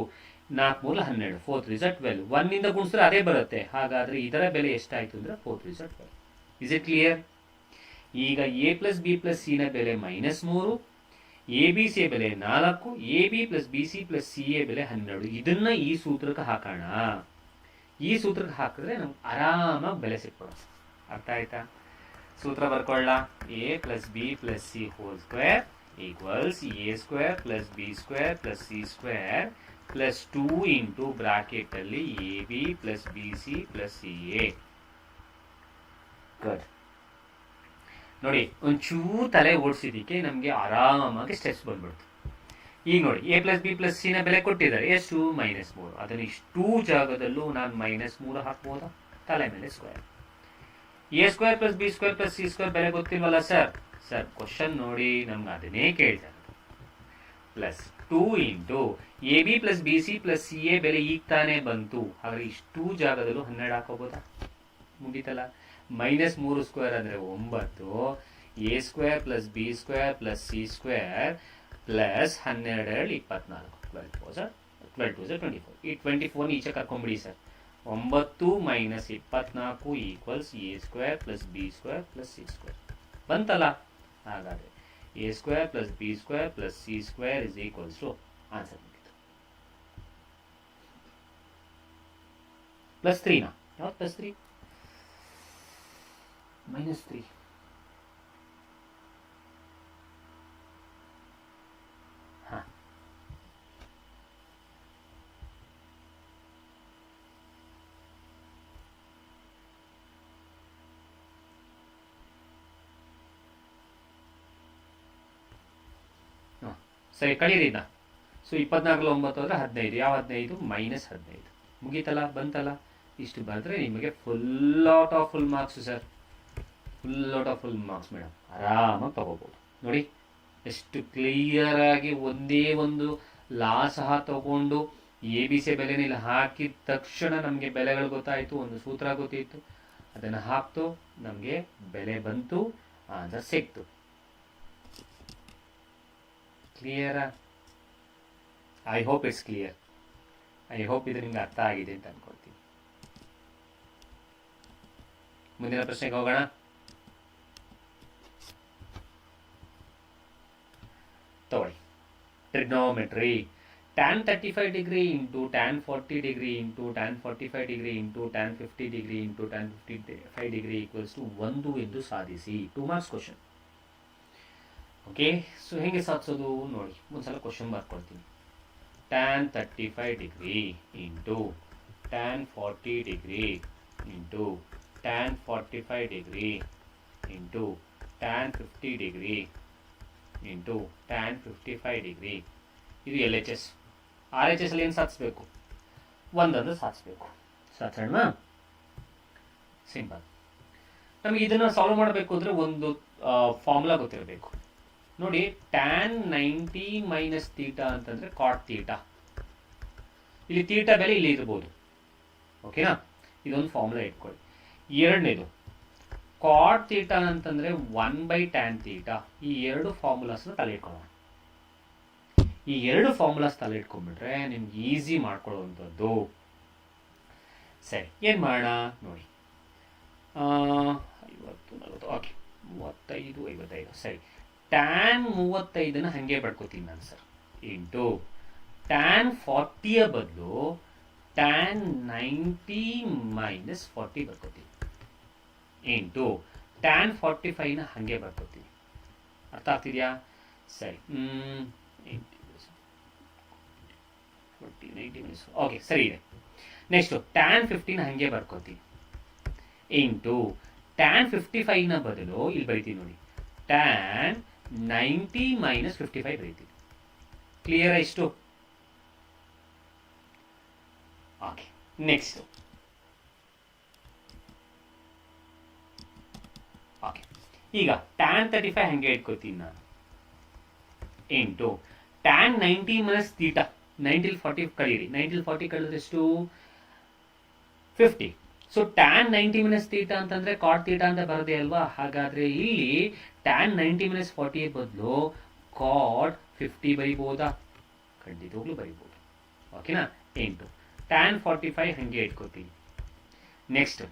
4 3 12, 4 3 12. 1 ಇಂದ ಗುಣಿಸಿದ್ರೆ ಅದೇ ಬರುತ್ತೆ. ಹಾಗಾದ್ರೆ ಇದರ ಬೆಲೆ ಎಷ್ಟಾಯ್ತು ಅಂದ್ರೆ 4 3 12. Is it clear? ಈಗ A plus B plus C ನ ಬೆಲೆ -3, ಎ ಬಿ ಸಿ ಬೆಲೆ 4, A B plus B C plus C A ಬೆಲೆ 12. ಇದನ್ನ ಈ ಸೂತ್ರಕ್ಕೆ ಹಾಕೋಣ. ಈ ಸೂತ್ರಕ್ಕೆ ಹಾಕಿದ್ರೆ ನಮ್ಗೆ ಆರಾಮಾಗಿ ಬೆಲೆ ಸಿಕ್ಬಿಡುತ್ತೆ. ಅರ್ಥ ಆಯ್ತಾ? ಸೂತ್ರ ಬರ್ಕೊಳ್ಳ. A plus B plus C whole square equals a² plus b² plus c² plus 2 into bracket ಅಲ್ಲಿ A B plus B C plus C A. Good. ನೋಡಿ, ಒಂಚೂರು ತಲೆ ಓಡಿಸಿದಕ್ಕೆ ನಮಗೆ ಆರಾಮಾಗಿ ಸ್ಟೆಪ್ಸ್ ಬಂದ್ಬಿಡ್ತು. ಈಗ ನೋಡಿ, A plus B plus C ನ ಬೆಲೆ ಕೊಟ್ಟಿದ್ದಾರೆ ಎಷ್ಟು? -3. ಅದನ್ನು ಇಷ್ಟೂ ಜಾಗದಲ್ಲೂ ನಾನು -3 ಹಾಕ್ಬೋದಾ? ತಲೆ ಮೇಲೆ square. a² plus b² plus c² ಬೆಲೆ ಗೊತ್ತಿಲ್ವಲ್ಲ ಸರ್? ಸರ್ ಕ್ವಶನ್ ನೋಡಿ, ನಮ್ಗೆ ಅದನ್ನೇ ಕೇಳ್ತಾರೆ. Plus 2 into A B plus B C plus C A ಬೆಲೆ ಈಗ ತಾನೇ ಬಂತು. ಹಾಗಾದ್ರೆ ಇಷ್ಟೂ ಜಾಗದಲ್ಲೂ 12 ಹಾಕೋಬೋದಾ? ಮುಗೀತಲ್ಲ. -3 ಸ್ಕ್ವೇರ್ ಅಂದರೆ 9, a² plus b² plus c² plus 12 24, 12 2 24. ಈ 24 ಈಚೆ ಕರ್ಕೊಂಡ್ಬಿಡಿ sir. 9 minus 24 equals a² plus b² plus c². ಬಂತಲ್ಲ? ಹಾಗಾದ್ರೆ a² plus b² plus c² is equals to answer ಮುಗಿತು. ಪ್ಲಸ್ 3 ಯಾವ್ದು ಪ್ಲಸ್ 3? -3. ಸರಿ, ಕಳೀರಿ ಇದನ್ನ. ಸೊ 24 9 ಅಂದರೆ 15. ಯಾವ 15? -15. ಮುಗೀತಲ್ಲ? ಬಂತಲ್ಲ? ಇಷ್ಟು ಬರೆದ್ರೆ ನಿಮಗೆ full out of full marks sir. Full out of full marks madam. ಆರಾಮಾಗಿ ತಗೋಬೋದು. ನೋಡಿ ಎಷ್ಟು ಕ್ಲಿಯರ್ ಆಗಿ ಒಂದೇ ಒಂದು ಲಾ ಸಹ ತಗೊಂಡು ಎ ಬಿ ಸಿ ಬೆಲೆನ ಇಲ್ಲಿ ಹಾಕಿದ ತಕ್ಷಣ ನಮಗೆ ಬೆಲೆಗಳು ಗೊತ್ತಾಯಿತು, ಒಂದು ಸೂತ್ರ ಗೊತ್ತಿತ್ತು. ಅದನ್ನು ಹಾಕ್ತು, ನಮಗೆ ಬೆಲೆ ಬಂತು, ಆನ್ಸರ್ ಸಿಕ್ತು. ಕ್ಲಿಯರಾ? I hope it's clear. I hope ಇದು ನಿಮ್ಗೆ ಅರ್ಥ ಆಗಿದೆ ಅಂತ ಅನ್ಕೊಳ್ತೀನಿ. ಮುಂದಿನ ಪ್ರಶ್ನೆಗೆ ಹೋಗೋಣ. ತಗೊಳ್ಳಿ, trigonometry. tan 35 degree into tan 40 degree into tan 45 degree into tan 50 degree into tan 55 degree equals to 1 ಎಂದು ಸಾಧಿಸಿ. 2 marks ಕ್ವಶನ್. ಓಕೆ, ಸೊ ಹೇಗೆ ಸಾಧಿಸೋದು ನೋಡಿ, ಒಂದ್ಸಲ question ಬರ್ಕೊಳ್ತೀನಿ. tan 35 degree into tan 40 degree into tan 45 degree into tan 50 degree into tan 55 degree. ಇದು LHS. RHS ಅಲ್ಲಿ ಏನು ಸಾಧಿಸಬೇಕು? ಒಂದೊಂದು ಸಾಧಿಸಬೇಕು. ಸಾಧಿಸೋಣ. ಸಿಂಪಲ್. ನಮಗೆ ಇದನ್ನು ಸಾಲ್ವ್ ಮಾಡಬೇಕು ಅಂದರೆ ಒಂದು ಫಾರ್ಮುಲಾ ಗೊತ್ತಿರಬೇಕು. ನೋಡಿ, tan 90 ಮೈನಸ್ ತೀಟಾ ಅಂತಂದ್ರೆ ಕಾಟ್ ತೀಟಾ. ಇಲ್ಲಿ ತೀಟಾ ಬೆಲೆ ಇಲ್ಲಿ ಇರ್ಬೋದು. ಓಕೆನಾ? ಇದೊಂದು ಫಾರ್ಮುಲಾ ಇಟ್ಕೊಳ್ಳಿ. ಎರಡನೇದು ಕಾಟ್ ತೀಟಾ ಅಂತಂದ್ರೆ 1/tan ತೀಟಾ. ಈ ಎರಡು ಫಾರ್ಮುಲಾಸ್ನ ತಲೆ ಇಟ್ಕೊಳ್ಳೋಣ. ಈ ಎರಡು ಫಾರ್ಮುಲಾಸ್ ತಲೆ ಇಟ್ಕೊಂಡ್ಬಿಟ್ರೆ ನಿಮ್ಗೆ ಈಸಿ ಮಾಡ್ಕೊಳ್ಳುವಂಥದ್ದು. ಸರಿ, ಏನು ಮಾಡೋಣ ನೋಡಿ. 50 40 ಓಕೆ, 35 55. ಸರಿ, tan 35ನ ಹಾಗೆ ಬರ್ಕೋತೀನಿ ನಾನು ಸರ್. ಇಂಟು tan 40ಯ ಬದಲು tan 90 ಮೈನಸ್ 40 ಬರ್ಕೋತೀನಿ. ಇಂಟು tan 45ನ ಹಾಗೆ ಬರ್ಕೋತೀನಿ. ಅರ್ಥ ಆಗ್ತಿದೆಯಾ? ಸರಿ, ಓಕೆ, ಸರಿ ಇದೆ. ನೆಕ್ಸ್ಟ್ tan 50ನ ಹಾಗೆ ಬರ್ಕೋತೀನಿ. ಇಂಟು tan 55ನ ಬದಲು ಇಲ್ಲಿ ಬರಿತೀನಿ ನೋಡಿ, tan 90 ಮೈನಸ್ 55 ಬರೀತೀನಿ. ಕ್ಲಿಯರ್ ಇಷ್ಟು? ಓಕೆ, ನೆಕ್ಸ್ಟ್ ಓಕೆ, ಈಗ tan 35 ಹಂಗೆ ಇಟ್ಕೋತೀನಿ ನಾನು. Into tan 90 minus theta. 90 40 ಕಳೀರಿ. 90 40 ಕಳೆದ್ರೆ ಎಷ್ಟು? 50. ಸೊ tan 90 ಮೈನಸ್ ತೀಟಾ ಅಂತಂದ್ರೆ ಕಾಟ್ ತೀಟಾ ಅಂತ ಬರದೆ ಅಲ್ವಾ? ಹಾಗಾದ್ರೆ ಇಲ್ಲಿ tan 90 ಮೈನಸ್ 40 ಬದಲು ಕಾಟ್ 50 ಬರಿಬೋದಾ? ಖಂಡಿತವಾಗ್ಲೂ ಬರಿಬೋದು. ಓಕೆನಾ? ಇಂಟು tan 45 ಹಂಗೆ ಇಟ್ಕೋತೀನಿ. ನೆಕ್ಸ್ಟ್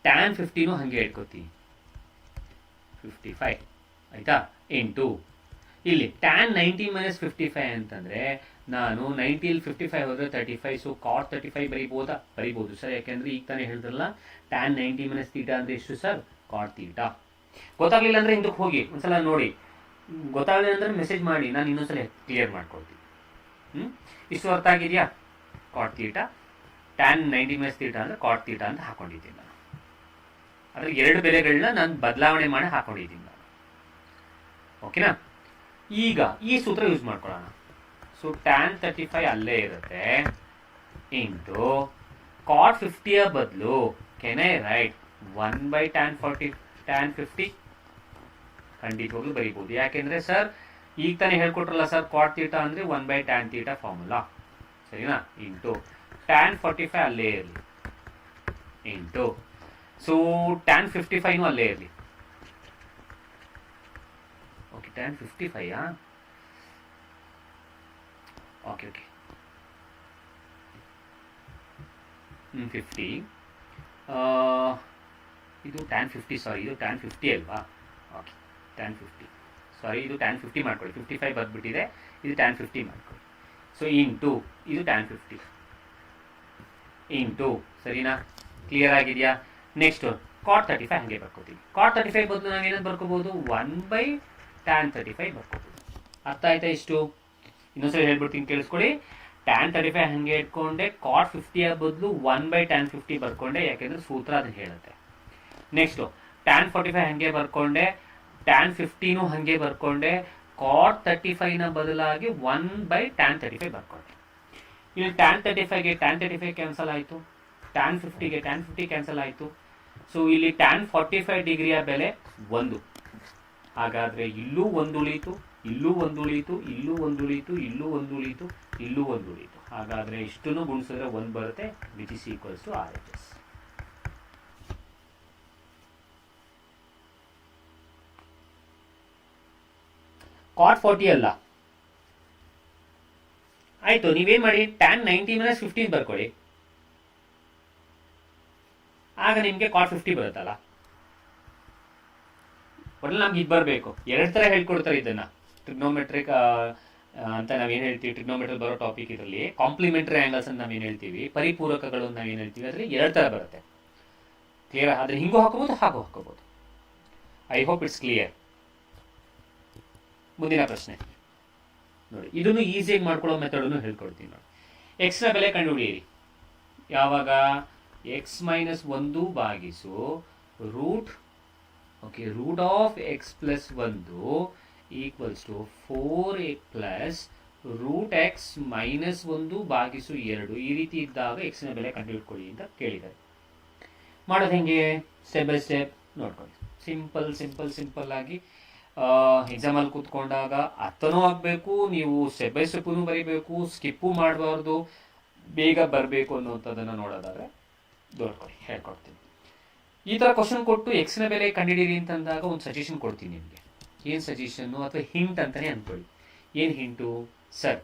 tan 50ನೂ ಹಂಗೆ ಇಟ್ಕೋತೀನಿ, 55 ಆಯ್ತಾ? ಇಂಟು ಇಲ್ಲಿ tan 90 ಮೈನಸ್ 55 ಅಂತಂದ್ರೆ ನಾನು 90 55 ಹೋದ್ರೆ 35. ಸೊ ಕಾಟ್ 35 ಬರಿಬೋದಾ? ಬರಿಬೋದು ಸರ್. ಯಾಕೆಂದ್ರೆ ಈಗ ತಾನೇ ಹೇಳಿದ್ರಲ್ಲ tan 90 ಮೈನಸ್ ತೀಟಾ ಅಂದ್ರೆ ಎಷ್ಟು ಸರ್? Cot theta. ಗೊತ್ತಾಗ್ಲಿಲ್ಲ ಅಂದ್ರೆ ಹಿಂದಕ್ಕೆ ಹೋಗಿ ಒಂದ್ಸಲ ನೋಡಿ. ಗೊತ್ತಾಗಲಿಲ್ಲ ಅಂದ್ರೆ ಮೆಸೇಜ್ ಮಾಡಿ, ನಾನು ಇನ್ನೊಂದ್ಸಲ ಕ್ಲಿಯರ್ ಮಾಡ್ಕೊಳ್ತೀನಿ. ಇಷ್ಟು ಅರ್ಥ ಆಗಿದೆಯಾ? Cot theta, tan 90 minus theta ಅಂದ್ರೆ ಕಾಟ್ ತೀಟಾ ಅಂತ ಹಾಕೊಂಡಿದ್ದೀನಿ ನಾನು. ಅದ್ರಲ್ಲಿ ಎರಡು ಬೆಲೆಗಳನ್ನ ನಾನು ಬದಲಾವಣೆ ಮಾಡಿ ಹಾಕೊಂಡಿದ್ದೀನಿ ನಾನು. ಓಕೆನಾ? ಈಗ ಈ ಸೂತ್ರ ಯೂಸ್ ಮಾಡ್ಕೊಳ್ಳೋಣ. ಸೊ tan 35 ಅಲ್ಲೇ ಇರುತ್ತೆ. ಇಂಟು ಕಾಟ್ 50ಯ ಬದಲು can I right 1/tan 40 tan 50? ಖಂಡಿತವಾಗ್ಲೂ ಬರೀಬಹುದು. ಯಾಕೆಂದ್ರೆ ಸರ್ ಈಗ ತಾನೇ ಹೇಳ್ಕೊಟ್ರಲ್ಲ ಸರ್, ಕಾಟ್ ತೀಟಾ ಅಂದ್ರೆ 1/tan ತೀಟಾ ಫಾರ್ಮುಲಾ. ಸರಿನಾ? ಇಂಟು tan 45 ಅಲ್ಲೇ ಇರಲಿ. ಇಂಟು ಸೊ tan 55ನೂ ಅಲ್ಲೇ ಇರಲಿ. Okay, tan 55 okay okay 50. ಇದು tan 50, ಸಾರಿ ಇದು tan 50 ಅಲ್ವಾ? ಓಕೆ, tan 50 ಸಾರಿ, ಇದು tan 50 ಮಾಡ್ಕೊಳ್ಳಿ. 55 ಬಂದ್ಬಿಟ್ಟಿದೆ, ಇದು tan 50 ಮಾಡ್ಕೊಳ್ಳಿ. ಸೊ ಇಂಟು ಇದು tan 50 ಇಂಟು, ಸರಿನಾ? ಕ್ಲಿಯರ್ ಆಗಿದೆಯಾ? ನೆಕ್ಸ್ಟ್ ಕಾಟ್ 35 ಹಾಗೆ ಬರ್ಕೋತೀವಿ. ಕಾಟ್ 35 ಬದಲು ನಾವು ಏನಂತ ಬರ್ಕೋಬಹುದು? 1/tan 35 ಬರ್ಕೋಬಹುದು. ಅರ್ಥ ಆಯ್ತಾ? ಇಷ್ಟು ಇನ್ನೊಂದ್ಸರಿ ಹೇಳ್ಬಿಡ್ತೀನಿ, ಕೇಳಿಸ್ಕೊಳ್ಳಿ. tan 35 ಹಂಗೆ ಇಟ್ಕೊಂಡೆ, ಕಾಟ್ 50ಯ ಬದಲು 1/tan 50 ಬರ್ಕೊಂಡೆ, ಯಾಕೆಂದ್ರೆ ಸೂತ್ರ ಅದನ್ನ ಹೇಳುತ್ತೆ. ನೆಕ್ಸ್ಟ್ tan 45 ಹಂಗೆ ಬರ್ಕೊಂಡೆ, tan 50ನೂ ಹಂಗೆ ಬರ್ಕೊಂಡೆ, ಕಾಟ್ 35ನ ಬದಲಾಗಿ 1/tan 35 ಬರ್ಕೊಂಡೆ. ಇಲ್ಲಿ tan 35ಗೆ tan 35 ಕ್ಯಾನ್ಸಲ್ ಆಯಿತು, tan 50ಗೆ tan 50 ಕ್ಯಾನ್ಸಲ್ ಆಯಿತು. ಸೊ ಇಲ್ಲಿ tan 45 ಡಿಗ್ರಿಯ ಬೆಲೆ 1. ಹಾಗಾದ್ರೆ ಇಲ್ಲೂ ಒಂದು ಉಳಿಯಿತು, ಇಲ್ಲೂ ಒಂದು ಉಳಿಯಿತು, ಇಲ್ಲೂ ಒಂದು ಉಳಿಯಿತು, ಇಲ್ಲೂ ಒಂದು ಉಳಿಯಿತು, ಇಲ್ಲೂ ಒಂದು ಉಳಿಯಿತು. ಹಾಗಾದ್ರೆ ಇಷ್ಟನ್ನು ಗುಣಿಸಿದ್ರೆ 1 ಬರುತ್ತೆ, which is equals to RHS. Cot 40 ಅಲ್ಲ. ಆಯ್ತು, ನೀವೇನ್ ಮಾಡಿ tan 90 - 15 ಬರ್ಕೊಳ್ಳಿ, ಆಗ ನಿಮ್ಗೆ ಕಾಟ್ 50 ಬರುತ್ತಲ್ಲ. ಒಟ್ಟಲ್ಲಿ ನಮ್ಗೆ ಇದು ಬರಬೇಕು. ಎರಡು ತರ ಹೇಳ್ಕೊಡ್ತಾರೆ ಇದನ್ನ, ಟ್ರಿಗ್ನೋಮೆಟ್ರಿಕ್ ಅಂತ ನಾವೇನು ಹೇಳ್ತೀವಿ, ಟ್ರಿಗ್ನೋಮೆಟ್ರಿ ಬರೋ ಟಾಪಿಕ್ ಇದರಲ್ಲಿ ಕಾಂಪ್ಲಿಮೆಂಟರಿ ಆಂಗಲ್ಸ್ ಅಂತ ನಾವೇನು ಹೇಳ್ತೀವಿ, ಪರಿಪೂರಕಗಳು ಅಂತ ನಾವೇನು ಹೇಳ್ತೀವಿ, ಅದರಲ್ಲಿ ಎರಡು ತರ ಬರುತ್ತೆ. ಕ್ಲಿಯರ್? ಆದ್ರೆ ಹಿಂಗೂ ಹಾಕೋಬಹುದು, ಹಾಗೂ ಹಾಕೋಬಹುದು. I hope it's clear. ಮುಂದಿನ ಪ್ರಶ್ನೆ ನೋಡಿ, ಇದನ್ನು ಈಸಿಯಾಗಿ ಮಾಡ್ಕೊಳ್ಳೋ ಮೆಥಡನ್ನು ಹೇಳ್ಕೊಡ್ತೀನಿ ನೋಡಿ. ಎಕ್ಸ್ ನ ಬೆಲೆ ಕಂಡುಹಿಡಿಯಿರಿ. ಯಾವಾಗ x-1 ಭಾಗಿಸು root of x plus 1 equals to 4 plus root x minus 1 ಭಾಗಿಸು 2. ಈ ರೀತಿ ಇದ್ದಾಗ ಎಕ್ಸ್ ನ ಬೆಲೆ ಕಂಡುಹಿಡ್ಕೊಳ್ಳಿ ಅಂತ ಕೇಳಿದ್ದಾರೆ. ಮಾಡೋದು ಹೆಂಗೆ? ಸ್ಟೆಪ್ ಬೈ ಸ್ಟೆಪ್ ನೋಡ್ಕೊಳ್ಳಿ. ಸಿಂಪಲ್ ಆಗಿ ಎಕ್ಸಾಮಲ್ಲಿ ಕೂತ್ಕೊಂಡಾಗ ಅರ್ಥನೂ ಆಗಬೇಕು, ನೀವು ಸ್ಟೆಪ್ ಬೈ ಸ್ಟೆಪ್ಪೂ ಬರೀಬೇಕು, ಸ್ಕಿಪ್ಪು ಮಾಡಬಾರ್ದು, ಬೇಗ ಬರಬೇಕು ಅನ್ನೋಂಥದ್ದನ್ನು ನೋಡೋದಾದ್ರೆ ನೋಡ್ಕೊಳ್ಳಿ, ಹೇಳ್ಕೊಡ್ತೀನಿ. ಈ ಥರ ಕ್ವಶನ್ ಕೊಟ್ಟು ಎಕ್ಸ್ನ ಬೆಲೆ ಕಂಡುಹಿಡೀರಿ ಅಂತಂದಾಗ ಒಂದು ಸಜೆಷನ್ ಕೊಡ್ತೀನಿ ನಿಮಗೆ. ಏನು ಸಜೆಷನ್ನು ಅಥವಾ ಹಿಂಟ್ ಅಂತಲೇ ಅಂದ್ಕೊಳ್ಳಿ. ಏನು ಹಿಂಟು? ಸರ್,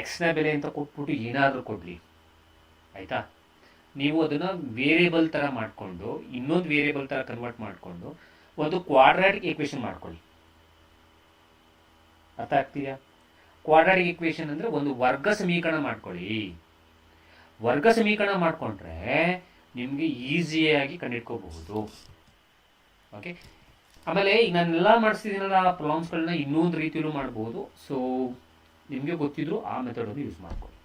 ಎಕ್ಸ್ನ ಬೆಲೆ ಅಂತ ಕೊಟ್ಬಿಟ್ಟು ಏನಾದರೂ ಕೊಡಲಿ, ಆಯಿತಾ, ನೀವು ಅದನ್ನು ವೇರಿಯೇಬಲ್ ಥರ ಮಾಡಿಕೊಂಡು ಇನ್ನೊಂದು ವೇರಿಯೇಬಲ್ ಥರ ಕನ್ವರ್ಟ್ ಮಾಡಿಕೊಂಡು ಒಂದು ಕ್ವಾಡ್ರಾಟಿಕ್ ಈಕ್ವೇಷನ್ ಮಾಡ್ಕೊಳ್ಳಿ. ಅರ್ಥ ಆಗ್ತೀಯಾ? ಕ್ವಾಡ್ರಾಟಿಕ್ ಈಕ್ವೇಷನ್ ಅಂದರೆ ಒಂದು ವರ್ಗ ಸಮೀಕರಣ ಮಾಡ್ಕೊಳ್ಳಿ. ವರ್ಗ ಸಮೀಕರಣ ಮಾಡಿಕೊಂಡ್ರೆ ನಿಮಗೆ ಈಸಿಯಾಗಿ ಕಂಡುಹಿಡ್ಕೋಬಹುದು. ಓಕೆ, ಆಮೇಲೆ ಈಗ ನಾನೆಲ್ಲ ಮಾಡಿಸ್ತಿದ್ದೀನಲ್ಲ ಆ ಪ್ರಾಬ್ಲಮ್ಸ್ಗಳನ್ನ ಇನ್ನೊಂದು ರೀತಿಯಲ್ಲೂ ಮಾಡ್ಬೋದು. ಸೊ ನಿಮಗೆ ಗೊತ್ತಿದ್ರು ಆ ಮೆಥಡನ್ನು ಯೂಸ್ ಮಾಡ್ಕೊಳ್ಳಿ.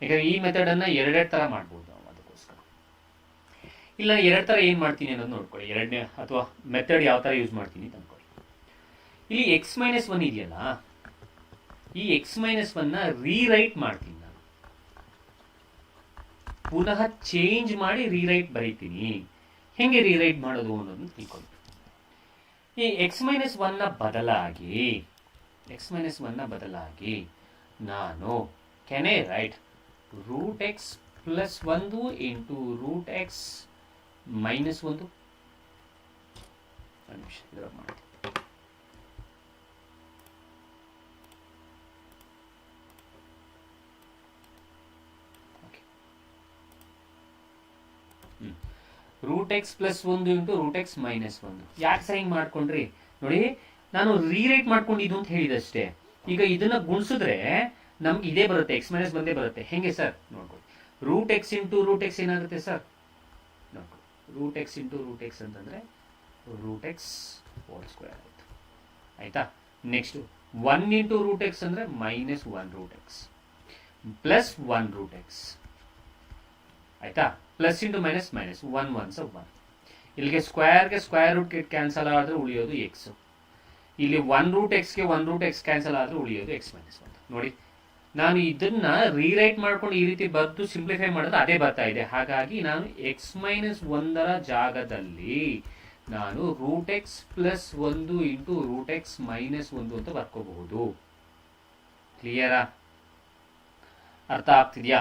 ಯಾಕಂದರೆ ಈ ಮೆಥಡನ್ನು ಎರಡೆರಡು ಥರ ಮಾಡ್ಬೋದು ನಾವು, ಅದಕ್ಕೋಸ್ಕರ. ಇಲ್ಲ ಎರಡು ಥರ ಏನು ಮಾಡ್ತೀನಿ ಅನ್ನೋದು ನೋಡ್ಕೊಳ್ಳಿ. ಎರಡನೇ ಅಥವಾ ಮೆಥಡ್ ಯಾವ ಥರ ಯೂಸ್ ಮಾಡ್ತೀನಿ ಅಂತ ಅಂದ್ಕೊಳ್ಳಿ. ಇಲ್ಲಿ x-1 ಇದೆಯಲ್ಲ, ಈ x-1ನ ರೀರೈಟ್ ಮಾಡ್ತೀನಿ ನಾನು, ಪುನಃ ಚೇಂಜ್ ಮಾಡಿ ರೀರೈಟ್ ಬರೀತೀನಿ. ಹೆಂಗೆ ರೀರೈಟ್ ಮಾಡೋದು ಅನ್ನೋದನ್ನು ತಿಳ್ಕೊಳ್ಳಿ. ಈ x-1ನ ಬದಲಾಗಿ ನಾನು can I write root X plus 1 into root X minus 1. ನಿಮಿಷ ಇದರ ಮಾಡಿ. Root X plus 1 into root X minus 1. ಯಾಕೆ ಸರ್ ಹಿಂಗೆ ಮಾಡ್ಕೊಂಡ್ರಿ? ನೋಡಿ, ನಾನು ರೀರೈಟ್ ಮಾಡ್ಕೊಂಡಿದ್ದು ಅಂತ ಹೇಳಿದಷ್ಟೇ. ಈಗ ಇದನ್ನ ಗುಣಿಸಿದ್ರೆ ನಮ್ಗೆ ಇದೇ ಬರುತ್ತೆ, ಎಕ್ಸ್ ಮೈನಸ್ ಬಂದೇ ಬರುತ್ತೆ. ಹೆಂಗೆ ಸರ್? ನೋಡ್ಕೊಳ್ಳಿ. Root X into root X ಏನಾಗುತ್ತೆ ಸರ್? ನೋಡ್ಕೊಳ್ಳಿ, root X into root X ಅಂತಂದ್ರೆ ರೂಟ್ ಎಕ್ಸ್ ಹೋಲ್ ಸ್ಕ್ವೇರ್ ಆಯಿತು, ಆಯ್ತಾ. ನೆಕ್ಸ್ಟ್ 1 ಇಂಟು ರೂಟ್ ಎಕ್ಸ್ ಅಂದ್ರೆ minus 1 root X plus 1 root X, ಆಯ್ತಾ. Plus into minus minus 1 1 1. ಇಲ್ಲಿಗೆ ಸ್ಕ್ವೇರ್ ರೂಟ್ ಕ್ಯಾನ್ಸಲ್ ಆದ್ರೆ ಉಳಿಯೋದು ಎಕ್ಸ್. ಇಲ್ಲಿ 1 ರೂಟ್ ಎಕ್ಸ್ಗೆ 1 ರೂಟ್ ಎಕ್ಸ್ ಕ್ಯಾನ್ಸಲ್ ಆದ್ರೆ ಉಳಿಯೋದು ಎಕ್ಸ್ ಮೈನಸ್ 1. ನೋಡಿ, ನಾನು ಇದನ್ನ ರೀರೈಟ್ ಮಾಡ್ಕೊಂಡು ಈ ರೀತಿ ಬರೆದು ಸಿಂಪ್ಲಿಫೈ ಮಾಡೋದು ಅದೇ ಬರ್ತಾ ಇದೆ. ಹಾಗಾಗಿ ನಾನು ಎಕ್ಸ್ ಮೈನಸ್ 1ರ ಜಾಗದಲ್ಲಿ ನಾನು root X plus 1 into root X minus 1 ಅಂತ ಬರ್ಕೋಬಹುದು. ಕ್ಲಿಯರಾ? ಅರ್ಥ ಆಗ್ತಿದ್ಯಾ?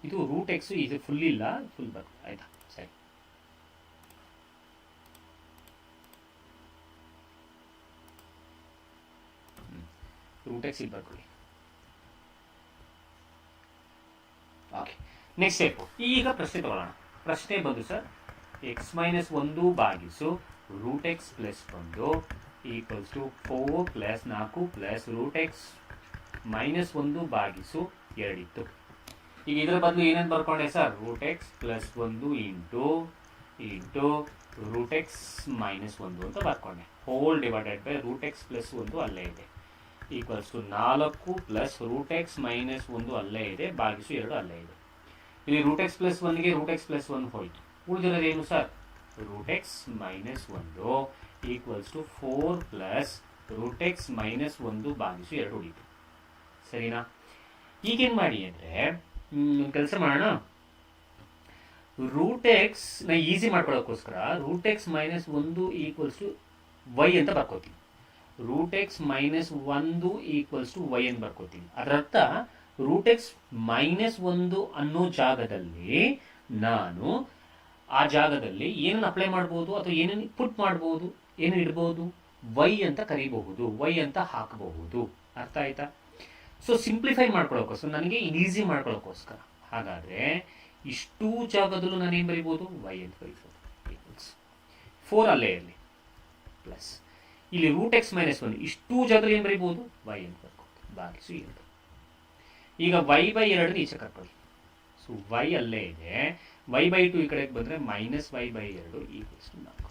ಇದು ರೂಟ್ ಎಕ್ಸ್, ಇದು ಫುಲ್ ಇಲ್ಲ, ಫುಲ್ ಬರ್ತದೆ, ಆಯ್ತಾ. ಸರಿ, ರೂಟ್ ಎಕ್ಸ್ ಇಲ್ಲಿ ಬರ್ಕೊಳ್ಳಿ. Okay, next step. ಈಗ ಪ್ರಶ್ನೆ ತಗೊಳ್ಳೋಣ. ಪ್ರಶ್ನೆ ಬಂದು ಸರ್, x-1 ಭಾಗಿಸು root X plus 1 equals to 4 plus 4 plus root X minus 1 ಭಾಗಿಸು 2 ಇತ್ತು. ಈಗ ಇದರ ಬದಲು ಏನೇನು ಬರ್ಕೊಂಡೆ sir? Root X plus 1 into root X minus 1 ಅಂತ ಬರ್ಕೊಂಡೆ. Whole divided by root X plus 1 ಅಲ್ಲೇ ಇದೆ, equals to 4 plus root X minus 1 ಅಲ್ಲೇ ಇದೆ, ಭಾಗಿಸು 2 ಅಲ್ಲೇ ಇದೆ. ಇಲ್ಲಿ ರೂಟ್ ಎಕ್ಸ್ ಪ್ಲಸ್ 1ಗೆ ರೂಟ್ ಎಕ್ಸ್ ಪ್ಲಸ್ 1 ಹೋಯ್ತು. ಉಳಿದಿರೋದು ಏನು ಸರ್? Root X minus 1 equals to 4 plus root X minus 1 ಭಾಗಿಸು 2 ಉಳಿತು. ಸರಿನಾ? ಈಗೇನು ಮಾಡಿ ಅಂದರೆ ಕೆಲಸ ಮಾಡೋಣ. ರೂಟ್ ಎಕ್ಸ್ ನ ಈಸಿ ಮಾಡ್ಕೊಳ್ಳೋಕ್ಕೋಸ್ಕರ root X minus 1 equals to Y ಅಂತ ಬರ್ಕೋತೀನಿ. Root X minus 1 equals to Y ಅಂತ ಬರ್ಕೋತೀನಿ. ಅದರರ್ಥ ರೂಟ್ ಎಕ್ಸ್ ಮೈನಸ್ 1 ಅನ್ನೋ ಜಾಗದಲ್ಲಿ ನಾನು ಆ ಜಾಗದಲ್ಲಿ ಏನನ್ನು ಅಪ್ಲೈ ಮಾಡ್ಬೋದು ಅಥವಾ ಏನನ್ನು ಪುಟ್ ಮಾಡ್ಬೋದು, ಏನು ಇಡ್ಬೋದು, ವೈ ಅಂತ ಕರಿಬಹುದು, ವೈ ಅಂತ ಹಾಕಬಹುದು. ಅರ್ಥ ಆಯ್ತಾ? ಸೊ ಸಿಂಪ್ಲಿಫೈ ಮಾಡ್ಕೊಳ್ಳೋಕ್ಕೋಸ್ಕರ, ನನಗೆ ಈಸಿ ಮಾಡ್ಕೊಳ್ಳೋಕ್ಕೋಸ್ಕರ, ಹಾಗಾದ್ರೆ ಇಷ್ಟೂ ಜಾಗದಲ್ಲೂ ನಾನು ಏನು ಬರಿಬೋದು, ವೈ ಅಂತ ಬರಿಬೋದು. ಈಕ್ವಲ್ಸ್ 4 ಅಲ್ಲೇ ಇರಲಿ, ಪ್ಲಸ್ ಇಲ್ಲಿ ರೂಟ್ ಎಕ್ಸ್ ಮೈನಸ್ 1 ಇಷ್ಟೂ ಜಾಗದಲ್ಲಿ ಏನು ಬರಿಬೋದು, ವೈ ಅಂತ ಬರ್ಬೋದು, ಭಾಗಿಸು 2. ಈಗ ವೈ ಬೈ 2 ಈಚೆ ಕರ್ಕೊಳ್ಳಿ. ಸೊ ವೈ ಅಲ್ಲೇ ಇದೆ, ವೈ ಬೈ 2 ಈ ಕಡೆಗೆ ಬಂದರೆ ಮೈನಸ್ ವೈ ಬೈ 2 ಈಕ್ವಲ್ಸ್ 4.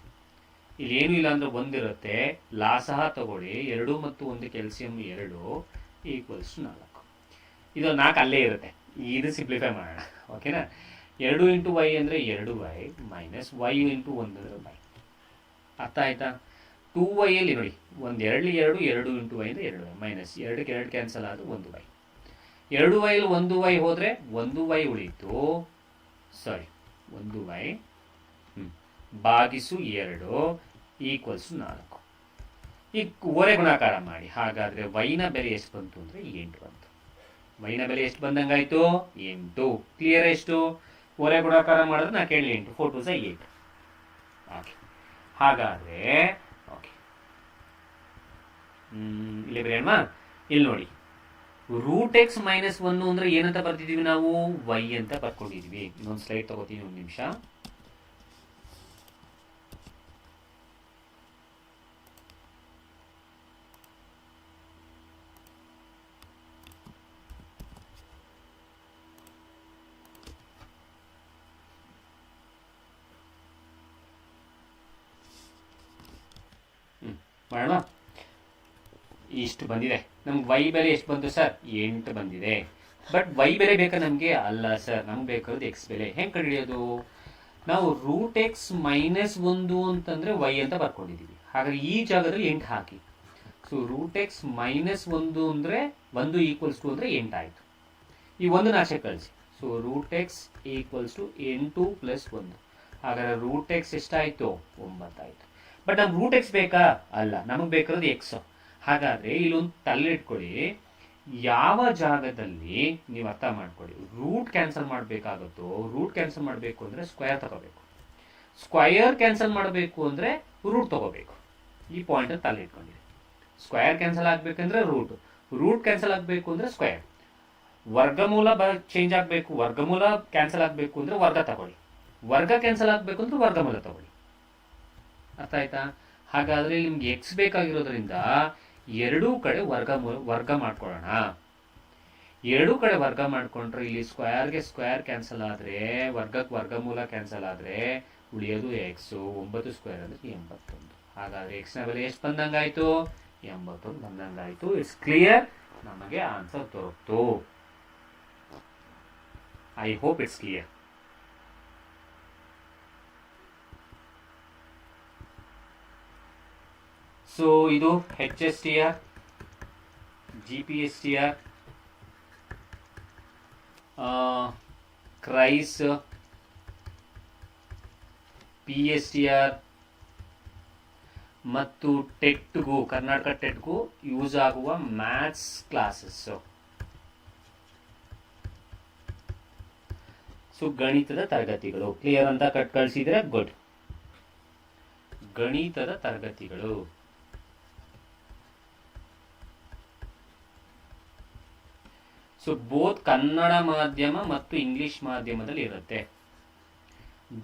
ಇಲ್ಲಿ ಏನೂ ಇಲ್ಲ ಅಂದರೆ 1 ಇರುತ್ತೆ, ಲಾಸಹ ತಗೊಳ್ಳಿ, 2 ಮತ್ತು 1 ಕೆಲ್ಸಿಯಂ 2 ಈಕ್ವಲ್ಸ್ 4. ಇದು 4 ಅಲ್ಲೇ ಇರುತ್ತೆ. ಇದು ಸಿಂಪ್ಲಿಫೈ ಮಾಡೋಣ, ಓಕೆನಾ? 2 ಇಂಟು ವೈ ಅಂದರೆ 2y ಮೈನಸ್ ವೈ ಇಂಟು 1 ಅಂದರೆ ವೈ. ಅರ್ಥ ಆಯ್ತಾ? 2y ಅಲ್ಲಿ ನೋಡಿ, 1 2 2 ಇಂಟು ವೈ ಅಂದರೆ 2y ಮೈನಸ್ 2ಕ್ಕೆ 2 ಕ್ಯಾನ್ಸಲ್ ಆದರೂ 1y. 2y ಅಲ್ಲಿ 1y ಹೋದರೆ 1y ಉಳಿತು, ಸಾರಿ 1y ಭಾಗಿಸು 2 ಈಕ್ವಲ್ಸ್ 4. ಈಗ ಓರೆ ಗುಣಾಕಾರ ಮಾಡಿ. ಹಾಗಾದರೆ ವೈನ ಬೆಲೆ ಎಷ್ಟು ಬಂತು ಅಂದರೆ 8 ಬಂತು. ವೈನ ಬೆಲೆ ಎಷ್ಟು ಬಂದಂಗಾಯ್ತು, 8. ಕ್ಲಿಯರ್? ಎಷ್ಟು ಓರೆ ಗುಣಾಕಾರ ಮಾಡಿದ್ರೆ ನಾ ಕೇಳಿ 8, 4 2 8. ಓಕೆ, ಹಾಗಾದರೆ ಓಕೆ ಇಲ್ಲಿ ಬರೆಯೋಣ. ಇಲ್ಲಿ ನೋಡಿ, ರೂಟ್ ಎಕ್ಸ್ ಮೈನಸ್ 1 ಅಂದರೆ ಏನಂತ ಬರ್ತಿದ್ದೀವಿ ನಾವು, ವೈ ಅಂತ ಬರ್ಕೊಂಡಿದ್ವಿ. ಇನ್ನೊಂದು ಸ್ಲೈಡ್ ತಗೋತೀನಿ, ಒಂದು ನಿಮಿಷ. ಮಾಡೋಣ. ಇಷ್ಟು ಬಂದಿದೆ ನಮ್ಗೆ. ವೈ ಬೆಲೆ ಎಷ್ಟು ಬಂತು ಸರ್, 8 ಬಂದಿದೆ. ಬಟ್ ವೈ ಬೆಲೆ ಬೇಕಾ ನಮಗೆ? ಅಲ್ಲ ಸರ್, ನಮ್ಗೆ ಬೇಕಾದ್ರೆ ಎಕ್ಸ್ ಬೆಲೆ. ಹೆಂಗೆ ಕಂಡುಹಿಡಿಯೋದು? ನಾವು ರೂಟ್ ಎಕ್ಸ್ ಮೈನಸ್ 1 ಅಂತಂದ್ರೆ ವೈ ಅಂತ ಬರ್ಕೊಂಡಿದ್ದೀವಿ. ಹಾಗಾಗಿ ಈ ಜಾಗದಲ್ಲಿ 8 ಹಾಕಿ. ಸೊ ರೂಟ್ ಎಕ್ಸ್ ಮೈನಸ್ 1 ಅಂದರೆ 1 ಈಕ್ವಲ್ಸ್ 2 ಅಂದರೆ 8 ಆಯಿತು. ಈ 1 ಆಚೆ ಕಳಿಸಿ. So root x equals to 8 plus 1. ಹಾಗಾದ್ರೆ ರೂಟ್ ಎಕ್ಸ್ ಎಷ್ಟಾಯಿತು, 9 ಆಯಿತು. ಬಟ್ ನಮ್ಗೆ ರೂಟ್ ಎಕ್ಸ್ ಬೇಕಾ? ಅಲ್ಲ, ನಮಗೆ ಬೇಕಾದ್ರೆ ಎಕ್ಸ್. ಹಾಗಾದರೆ ಇಲ್ಲೊಂದು ತಲೆಯಿಟ್ಕೊಳ್ಳಿ, ಯಾವ ಜಾಗದಲ್ಲಿ ನೀವು ಅರ್ಥ ಮಾಡ್ಕೊಳ್ಳಿ, ರೂಟ್ ಕ್ಯಾನ್ಸಲ್ ಮಾಡಬೇಕಾಗುತ್ತೋ, ರೂಟ್ ಕ್ಯಾನ್ಸಲ್ ಮಾಡಬೇಕು ಅಂದರೆ ಸ್ಕ್ವೇರ್ ತಗೋಬೇಕು, ಸ್ಕ್ವಯರ್ ಕ್ಯಾನ್ಸಲ್ ಮಾಡಬೇಕು ಅಂದರೆ ರೂಟ್ ತಗೋಬೇಕು. ಈ ಪಾಯಿಂಟ್ ತಲೆ ಇಟ್ಕೊಂಡಿದೆ. ಸ್ಕ್ವೇರ್ ಕ್ಯಾನ್ಸಲ್ ಆಗಬೇಕಂದ್ರೆ ರೂಟ್, ರೂಟ್ ಕ್ಯಾನ್ಸಲ್ ಆಗಬೇಕು ಅಂದರೆ ಸ್ಕ್ವೇರ್, ವರ್ಗಮೂಲ ಚೇಂಜ್ ಆಗಬೇಕು, ವರ್ಗಮೂಲ ಕ್ಯಾನ್ಸಲ್ ಆಗಬೇಕು ಅಂದರೆ ವರ್ಗ ತಗೊಳ್ಳಿ, ವರ್ಗ ಕ್ಯಾನ್ಸಲ್ ಆಗಬೇಕು ಅಂದ್ರೆ ವರ್ಗಮೂಲ ತಗೊಳ್ಳಿ. ಅರ್ಥ ಆಯ್ತಾ? ಹಾಗಾದ್ರೆ ನಿಮ್ಗೆ ಎಕ್ಸ್ ಬೇಕಾಗಿರೋದ್ರಿಂದ ಎರಡೂ ಕಡೆ ವರ್ಗ ಮಾಡ್ಕೊಳ್ಳೋಣ. ಎರಡೂ ಕಡೆ ವರ್ಗ ಮಾಡ್ಕೊಂಡ್ರೆ ಇಲ್ಲಿ ಸ್ಕ್ವೇರ್ಗೆ ಸ್ಕ್ವೇರ್ ಕ್ಯಾನ್ಸಲ್ ಆದರೆ, ವರ್ಗಕ್ಕೆ ವರ್ಗಮೂಲ ಕ್ಯಾನ್ಸಲ್ ಆದರೆ ಉಳಿಯೋದು ಎಕ್ಸ್. 9 ಸ್ಕ್ವೇರ್ ಅಂದರೆ 81. ಹಾಗಾದ್ರೆ ಎಕ್ಸ್ ನ ಬೆಲೆ ಎಷ್ಟು ಬಂದಂಗಾಯ್ತು, 81 ಬಂದಂಗಾಯ್ತು. It's clear? ನಮಗೆ ಆನ್ಸರ್ ದೊರಕ್ತು. I hope it's clear. So ಇದು HSTR, GPSTR, ಕ್ರೈಸ್, PSTR ಮತ್ತು ಟೆಟ್ಗೂ, ಕರ್ನಾಟಕ ಟೆಟ್ಗೂ ಯೂಸ್ ಆಗುವ ಮ್ಯಾಥ್ಸ್ ಕ್ಲಾಸಸ್. ಸೊ ಗಣಿತದ ತರಗತಿಗಳು ಕ್ಲಿಯರ್ ಅಂತ ಕಳಿಸಿದ್ರೆ ಗುಡ್. ಗಣಿತದ ತರಗತಿಗಳು ಸೊ ಬೋತ್ ಕನ್ನಡ ಮಾಧ್ಯಮ ಮತ್ತು ಇಂಗ್ಲಿಷ್ ಮಾಧ್ಯಮದಲ್ಲಿ ಇರುತ್ತೆ.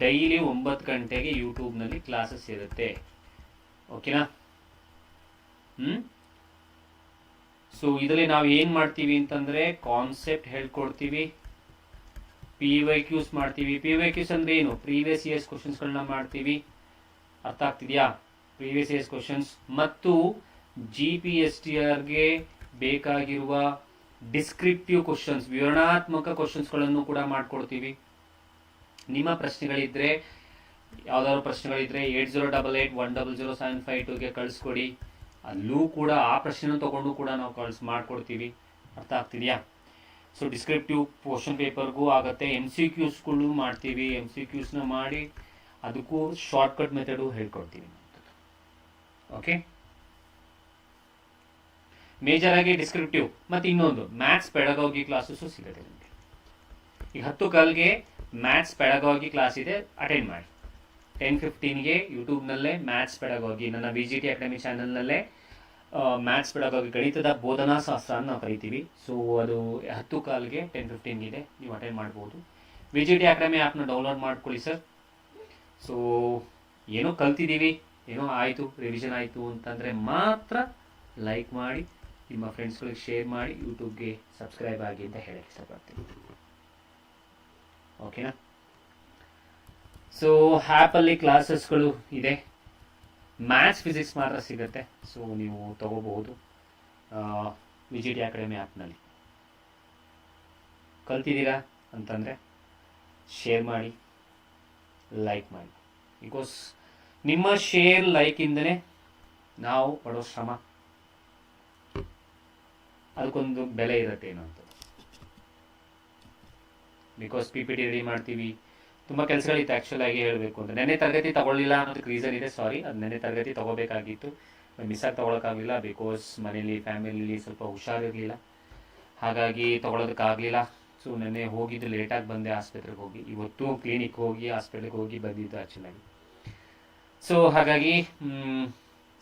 ಡೈಲಿ 9 ಗಂಟೆಗೆ ಯೂಟ್ಯೂಬ್ನಲ್ಲಿ ಕ್ಲಾಸಸ್ ಇರುತ್ತೆ. ಓಕೆನಾ? ಸೊ ಇದರಲ್ಲಿ ನಾವು ಏನು ಮಾಡ್ತೀವಿ ಅಂತಂದರೆ ಕಾನ್ಸೆಪ್ಟ್ ಹೇಳ್ಕೊಡ್ತೀವಿ, PYQs ಮಾಡ್ತೀವಿ. PYQs ಅಂದ್ರೆ ಏನು? ಪ್ರೀವಿಯಸ್ ಇಯರ್ಸ್ ಕ್ವಶನ್ಸ್ಗಳನ್ನ ಮಾಡ್ತೀವಿ. ಅರ್ಥ ಆಗ್ತಿದೆಯಾ? ಪ್ರೀವಿಯಸ್ ಇಯರ್ಸ್ ಕ್ವಶನ್ಸ್ ಮತ್ತು GPSTRಗೆ ಬೇಕಾಗಿರುವ ಡಿಸ್ಕ್ರಿಪ್ಟಿವ್ ಕ್ವಶನ್ಸ್, ವಿವರಣಾತ್ಮಕ ಕ್ವಶನ್ಸ್ಗಳನ್ನು ಕೂಡ ಮಾಡ್ಕೊಡ್ತೀವಿ. ನಿಮ್ಮ ಪ್ರಶ್ನೆಗಳಿದ್ರೆ, ಯಾವ್ದಾದ್ರು ಪ್ರಶ್ನೆಗಳಿದ್ರೆ 8088100752ಗೆ ಕಳಿಸ್ಕೊಡಿ. ಅಲ್ಲೂ ಕೂಡ ಆ ಪ್ರಶ್ನೆನ ತಗೊಂಡು ಕೂಡ ನಾವು ಮಾಡ್ಕೊಡ್ತೀವಿ. ಅರ್ಥ ಆಗ್ತಿದೆಯಾ? ಸೊ ಡಿಸ್ಕ್ರಿಪ್ಟಿವ್ ಕ್ವಶನ್ ಪೇಪರ್ಗೂ ಆಗುತ್ತೆ, MCQsಗಳು ಮಾಡ್ತೀವಿ. MCQsನ ಮಾಡಿ ಅದಕ್ಕೂ ಶಾರ್ಟ್ಕಟ್ ಮೆಥಡು ಹೇಳ್ಕೊಡ್ತೀವಿ. ಓಕೆ, ಮೇಜರ್ ಆಗಿ ಡಿಸ್ಕ್ರಿಪ್ಟಿವ್ ಮತ್ತು ಇನ್ನೊಂದು ಮ್ಯಾಥ್ಸ್ ಪೆಡಗಾಗಿ ಕ್ಲಾಸಸ್ಸು ಸಿಗುತ್ತೆ ನಿಮಗೆ. ಈಗ 10 ಕಾಲ್ಗೆ ಮ್ಯಾಥ್ಸ್ ಪೆಡಗಾಗಿ ಕ್ಲಾಸ್ ಇದೆ, ಅಟೆಂಡ್ ಮಾಡಿ. 10:15ಗೆ ಯೂಟ್ಯೂಬ್ನಲ್ಲೇ ಮ್ಯಾಥ್ಸ್ ಪೆಡಗಾಗಿ ನನ್ನ VGT ಅಕಾಡೆಮಿ ಚಾನಲ್ನಲ್ಲೇ ಮ್ಯಾಥ್ಸ್ ಪೆಡಗಾಗಿ ಗಣಿತದ ಬೋಧನಾ ಶಾಸ್ತ್ರ ಅಂತ ನಾವು ಕರಿತೀವಿ. ಸೊ ಅದು 10:15ಗೆ 10:15 ಇದೆ, ನೀವು ಅಟೆಂಡ್ ಮಾಡ್ಬೋದು. VGT ಅಕಾಡೆಮಿ ಆ್ಯಪ್ನ ಡೌನ್ಲೋಡ್ ಮಾಡ್ಕೊಳ್ಳಿ ಸರ್. ಸೊ ಏನೋ ಕಲ್ತಿದ್ದೀವಿ, ಏನೋ ಆಯಿತು, ರಿವಿಷನ್ ಆಯಿತು ಅಂತಂದರೆ ಮಾತ್ರ ಲೈಕ್ ಮಾಡಿ, ನಿಮ್ಮ ಫ್ರೆಂಡ್ಸ್ಗಳಿಗೆ ಶೇರ್ ಮಾಡಿ, ಯೂಟ್ಯೂಬ್ಗೆ ಸಬ್ಸ್ಕ್ರೈಬ್ ಆಗಿ ಅಂತ ಹೇಳಕ್ಕೆ ಇಷ್ಟಪಡ್ತೀನಿ. ಓಕೆನಾ? ಸೊ ಆ್ಯಪಲ್ಲಿ ಕ್ಲಾಸಸ್ಗಳು ಇದೆ, ಮ್ಯಾಥ್ಸ್ ಫಿಸಿಕ್ಸ್ ಮಾತ್ರ ಸಿಗುತ್ತೆ. ಸೊ ನೀವು ತಗೋಬಹುದು VGT ಅಕಾಡೆಮಿ ಆ್ಯಪ್ನಲ್ಲಿ. ಕಲ್ತಿದ್ದೀರಾ ಅಂತಂದರೆ ಶೇರ್ ಮಾಡಿ, ಲೈಕ್ ಮಾಡಿ. ಬಿಕಾಸ್ ನಿಮ್ಮ ಶೇರ್ ಲೈಕಿಂದನೇ ನಾವು ಪಡೋ ಶ್ರಮ ಅದಕ್ಕೊಂದು ಬೆಲೆ ಇರುತ್ತೆ ಏನೋ ಅಂತ. ಬಿಕಾಸ್ PPT ರೆಡಿ ಮಾಡ್ತೀವಿ, ತುಂಬ ಕೆಲಸಗಳಿತ್ತು ಆ್ಯಕ್ಚುಲ್ ಆಗಿ ಹೇಳಬೇಕು ಅಂದರೆ. ನೆನ್ನೆ ತರಗತಿ ತಗೊಳ್ಳಿಲ್ಲ ಅನ್ನೋದಕ್ಕೆ ರೀಸನ್ ಇದೆ, ಸಾರಿ. ಅದು ನೆನ್ನೆ ತರಗತಿ ತಗೋಬೇಕಾಗಿತ್ತು, ಮಿಸ್ ಆಗಿ ತೊಗೊಳಕ್ಕಾಗಲಿಲ್ಲ. ಬಿಕಾಸ್ ಮನೇಲಿ ಫ್ಯಾಮಿಲಿಲಿ ಸ್ವಲ್ಪ ಹುಷಾರಿರಲಿಲ್ಲ, ಹಾಗಾಗಿ ತೊಗೊಳೋದಕ್ಕಾಗಲಿಲ್ಲ. ಸೊ ನೆನ್ನೆ ಹೋಗಿದ್ದು ಲೇಟಾಗಿ ಬಂದೆ, ಆಸ್ಪತ್ರೆಗೆ ಹೋಗಿ. ಇವತ್ತು ಕ್ಲಿನಿಕ್ ಹೋಗಿ ಹಾಸ್ಪಿಟ್ಲಿಗೆ ಹೋಗಿ ಬಂದಿದ್ದು ಆ್ಯಕ್ಚುಲಾಗಿ. ಸೊ ಹಾಗಾಗಿ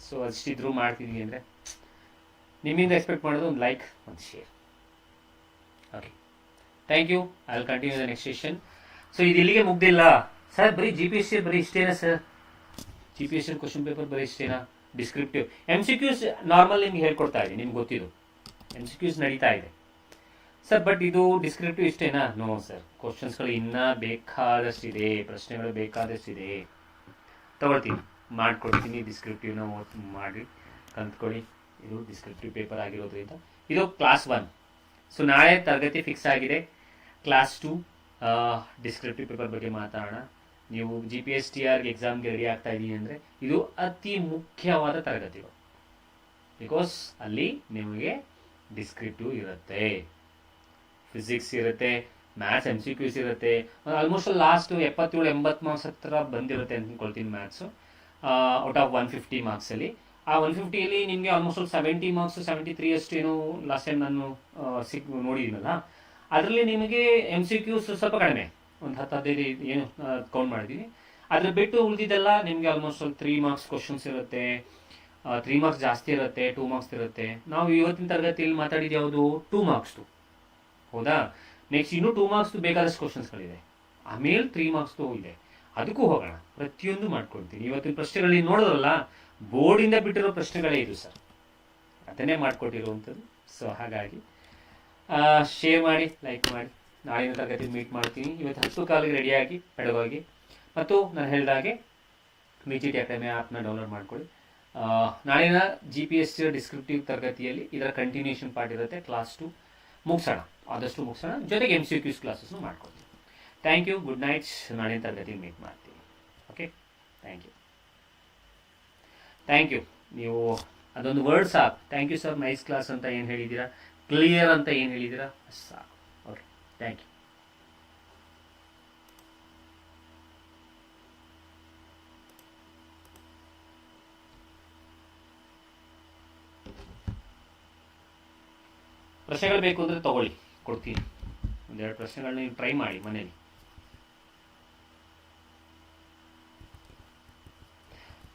ಸೊ ಅಷ್ಟಿದ್ರೂ ಮಾಡ್ತಿದ್ವಿ ಅಂದರೆ ನಿಮ್ಮಿಂದ ಎಕ್ಸ್ಪೆಕ್ಟ್ ಮಾಡೋದು ಒಂದು ಲೈಕ್, ಒಂದು share. Okay, thank you. I will continue the next session. So ಇದು ಇಲ್ಲಿಗೆ ಮುಗ್ದಿಲ್ಲ ಸರ್, ಬರೀ GPSC ಬರೀ ಇಷ್ಟೇನಾ ಸರ್? GPSC ಕ್ವಶನ್ ಪೇಪರ್ ಬರೀ ಇಷ್ಟೇನಾ? ಡಿಸ್ಕ್ರಿಪ್ಟಿವ್ MCQs ನಾರ್ಮಲ್ ನಿಮ್ಗೆ ಹೇಳ್ಕೊಡ್ತಾ ಇದ್ದೀನಿ, ನಿಮ್ಗೆ ಗೊತ್ತಿದ್ದು MCQs ನಡೀತಾ ಇದೆ ಸರ್. ಬಟ್ ಇದು ಡಿಸ್ಕ್ರಿಪ್ಟಿವ್ ಇಷ್ಟೇನಾ? ನೋ ಸರ್, ಕ್ವಶನ್ಸ್ಗಳು ಇನ್ನೂ ಬೇಕಾದಷ್ಟಿದೆ, ಪ್ರಶ್ನೆಗಳು ಬೇಕಾದಷ್ಟಿದೆ. ತಗೊಳ್ತೀನಿ, ಮಾಡಿಕೊಡ್ತೀನಿ. ಡಿಸ್ಕ್ರಿಪ್ಟಿವ್ನ ಮಾಡಿ ಕಲ್ತ್ಕೊಳ್ಳಿ. ಇದು ಡಿಸ್ಕ್ರಿಪ್ಟಿವ್ ಪೇಪರ್ ಆಗಿರೋದ್ರಿಂದ ಇದು ಕ್ಲಾಸ್ 1. ಸೊ ನಾಳೆ ತರಗತಿ ಫಿಕ್ಸ್ ಆಗಿದೆ. ಕ್ಲಾಸ್ 2 ಡಿಸ್ಕ್ರಿಪ್ಟಿವ್ ಪೇಪರ್ ಬಗ್ಗೆ ಮಾತಾಡೋಣ. ನೀವು GPSTR ಎಕ್ಸಾಮ್ಗೆ ರೆಡಿ ಆಗ್ತಾ ಇದ್ದೀನಿ ಅಂದರೆ ಇದು ಅತಿ ಮುಖ್ಯವಾದ ತರಗತಿಗಳು. ಬಿಕಾಸ್ ಅಲ್ಲಿ ನಿಮಗೆ ಡಿಸ್ಕ್ರಿಪ್ಟಿವ್ ಇರುತ್ತೆ, ಫಿಸಿಕ್ಸ್ ಇರುತ್ತೆ, ಮ್ಯಾಥ್ಸ್ MCQs ಇರುತ್ತೆ. ಆಲ್ಮೋಸ್ಟ್ ಲಾಸ್ಟ್ 77-80 ಮಾರ್ಕ್ಸ್ ಹತ್ರ ಬಂದಿರುತ್ತೆ ಅಂತ ಅಂದ್ಕೊಳ್ತೀನಿ ಮ್ಯಾಥ್ಸು, ಔಟ್ ಆಫ್ 150 ಮಾರ್ಕ್ಸಲ್ಲಿ. ಆ 150ಯಲ್ಲಿ ನಿಮಗೆ ಆಲ್ಮೋಸ್ಟ್ 70 ಮಾರ್ಕ್ಸ್ 73 ಅಷ್ಟು ಏನೋ ಲಾಸ್ಟ್ ಟೈಮ್ ನಾನು ನೋಡಿದ್ದೀನಲ್ಲ, ಅದರಲ್ಲಿ ನಿಮಗೆ MCQs ಸ್ವಲ್ಪ ಕಡಿಮೆ, ಒಂದು 10-15 ಏನು ಕೌಂಟ್ ಮಾಡಿದ್ದೀನಿ. ಅದ್ರ ಬಿಟ್ಟು ಉಳಿದಿದ್ದೆಲ್ಲ ನಿಮಗೆ ಆಲ್ಮೋಸ್ಟ್ 3 ಮಾರ್ಕ್ಸ್ ಕ್ವಶನ್ಸ್ ಇರುತ್ತೆ, 3 ಮಾರ್ಕ್ಸ್ ಜಾಸ್ತಿ ಇರುತ್ತೆ, 2 ಮಾರ್ಕ್ಸ್ ಇರುತ್ತೆ. ನಾವು ಇವತ್ತಿನ ತರಗತಿಯಲ್ಲಿ ಮಾತಾಡಿದ್ದು ಯಾವುದು? 2 ಮಾರ್ಕ್ಸ್ದು, ಹೌದಾ? ನೆಕ್ಸ್ಟ್ ಇನ್ನೂ 2 ಮಾರ್ಕ್ಸ್ದು ಬೇಕಾದಷ್ಟು ಕ್ವಶನ್ಸ್ಗಳಿದೆ, ಆಮೇಲೆ 3 ಮಾರ್ಕ್ಸ್ದು ಇದೆ, ಅದಕ್ಕೂ ಹೋಗೋಣ. ಪ್ರತಿಯೊಂದು ಮಾಡ್ಕೊಳ್ತೀನಿ. ಇವತ್ತಿನ ಪ್ರಶ್ನೆಗಳಲ್ಲಿ ನೋಡೋದಲ್ಲ, ಬೋರ್ಡಿಂದ ಬಿಟ್ಟಿರೋ ಪ್ರಶ್ನೆಗಳೇ ಇದು ಸರ್, ಅದನ್ನೇ ಮಾಡಿಕೊಟ್ಟಿರುವಂಥದ್ದು. ಸೊ ಹಾಗಾಗಿ ಶೇರ್ ಮಾಡಿ, ಲೈಕ್ ಮಾಡಿ. ನಾಳಿನ ತರಗತಿ ಮೀಟ್ ಮಾಡ್ತೀನಿ. ಇವತ್ತು 10:15ಗೆ ರೆಡಿಯಾಗಿ ಪೆಡಗಾಗಿ. ಮತ್ತು ನಾನು ಹೇಳಿದಾಗೆ VGT ಅಕಾಡೆಮಿ ಆ್ಯಪ್ನ ಡೌನ್ಲೋಡ್ ಮಾಡ್ಕೊಳ್ಳಿ. ನಾಳಿನ GPSC ಡಿಸ್ಕ್ರಿಪ್ಟಿವ್ ತರಗತಿಯಲ್ಲಿ ಇದರ ಕಂಟಿನ್ಯೂಷನ್ ಪಾರ್ಟ್ ಇರುತ್ತೆ. ಕ್ಲಾಸ್ 2 ಮುಗಿಸೋಣ, ಆದಷ್ಟು ಮುಗಿಸೋಣ. ಜೊತೆಗೆ MCQs ಕ್ಲಾಸಸ್ನು ಮಾಡ್ಕೊಳ್ತೀನಿ. Thank you, good night. ನಾಳಿನ ತರಗತಿ ಮೀಟ್ ಮಾಡ್ತೀನಿ. Okay, thank you. ನೀವು ಅದೊಂದು ವರ್ಡ್ ಸಾಕು, thank you sir, nice class ಅಂತ ಏನು ಹೇಳಿದ್ದೀರಾ, ಕ್ಲಿಯರ್ ಅಂತ ಏನು ಹೇಳಿದ್ದೀರಾ, ಸಾಕು. Okay, thank you. ಪ್ರಶ್ನೆಗಳು ಬೇಕು ಅಂದರೆ ತಗೊಳ್ಳಿ, ಕೊಡ್ತೀನಿ. ಒಂದೆರಡು ಪ್ರಶ್ನೆಗಳನ್ನ ನೀವು ಟ್ರೈ ಮಾಡಿ ಮನೇಲಿ.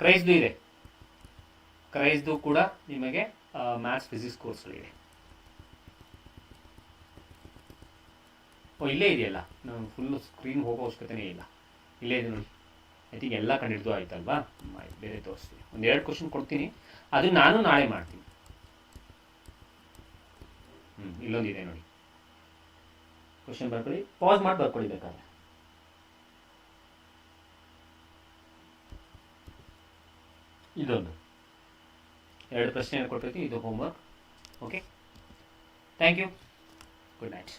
ಕ್ರೈಸ್ದು ಇದೆ, ಕ್ರೈಸ್ದು ಕೂಡ ನಿಮಗೆ ಮ್ಯಾಥ್ಸ್ ಫಿಸಿಕ್ಸ್ ಕೋರ್ಸ್ಗಳಿವೆ. ಇಲ್ಲೇ ಇದೆಯಲ್ಲ, ನಾವು ಫುಲ್ಲು ಸ್ಕ್ರೀನ್ ಹೋಗೋ ಅವಶ್ಯಕತೆನೇ ಇಲ್ಲ, ಇಲ್ಲೇ ಇದೆ ನೋಡಿ. ಐ ಥಿಂಕ್ ಎಲ್ಲ ಕಂಡಿಡ್ದು ಆಯ್ತಲ್ವಾ? ಬೇರೆ ತೋರಿಸ್ತೀನಿ. ಒಂದೆರಡು ಕ್ವಶನ್ ಕೊಡ್ತೀನಿ, ಅದು ನಾನು ನಾಳೆ ಮಾಡ್ತೀನಿ. ಇಲ್ಲೊಂದಿದೆ ನೋಡಿ, ಕ್ವಶನ್ ಬರ್ಕೊಳ್ಳಿ, ಪಾಸ್ ಮಾಡಿ ಬರ್ಕೊಳ್ಳಿ ಬೇಕಾದ್ರೆ. ಇದೊಂದು 2 ಪ್ರಶ್ನೆ ಕೊಟ್ಟಿರ್ತೀನಿ, ಇದು homework. Okay, thank you, good night.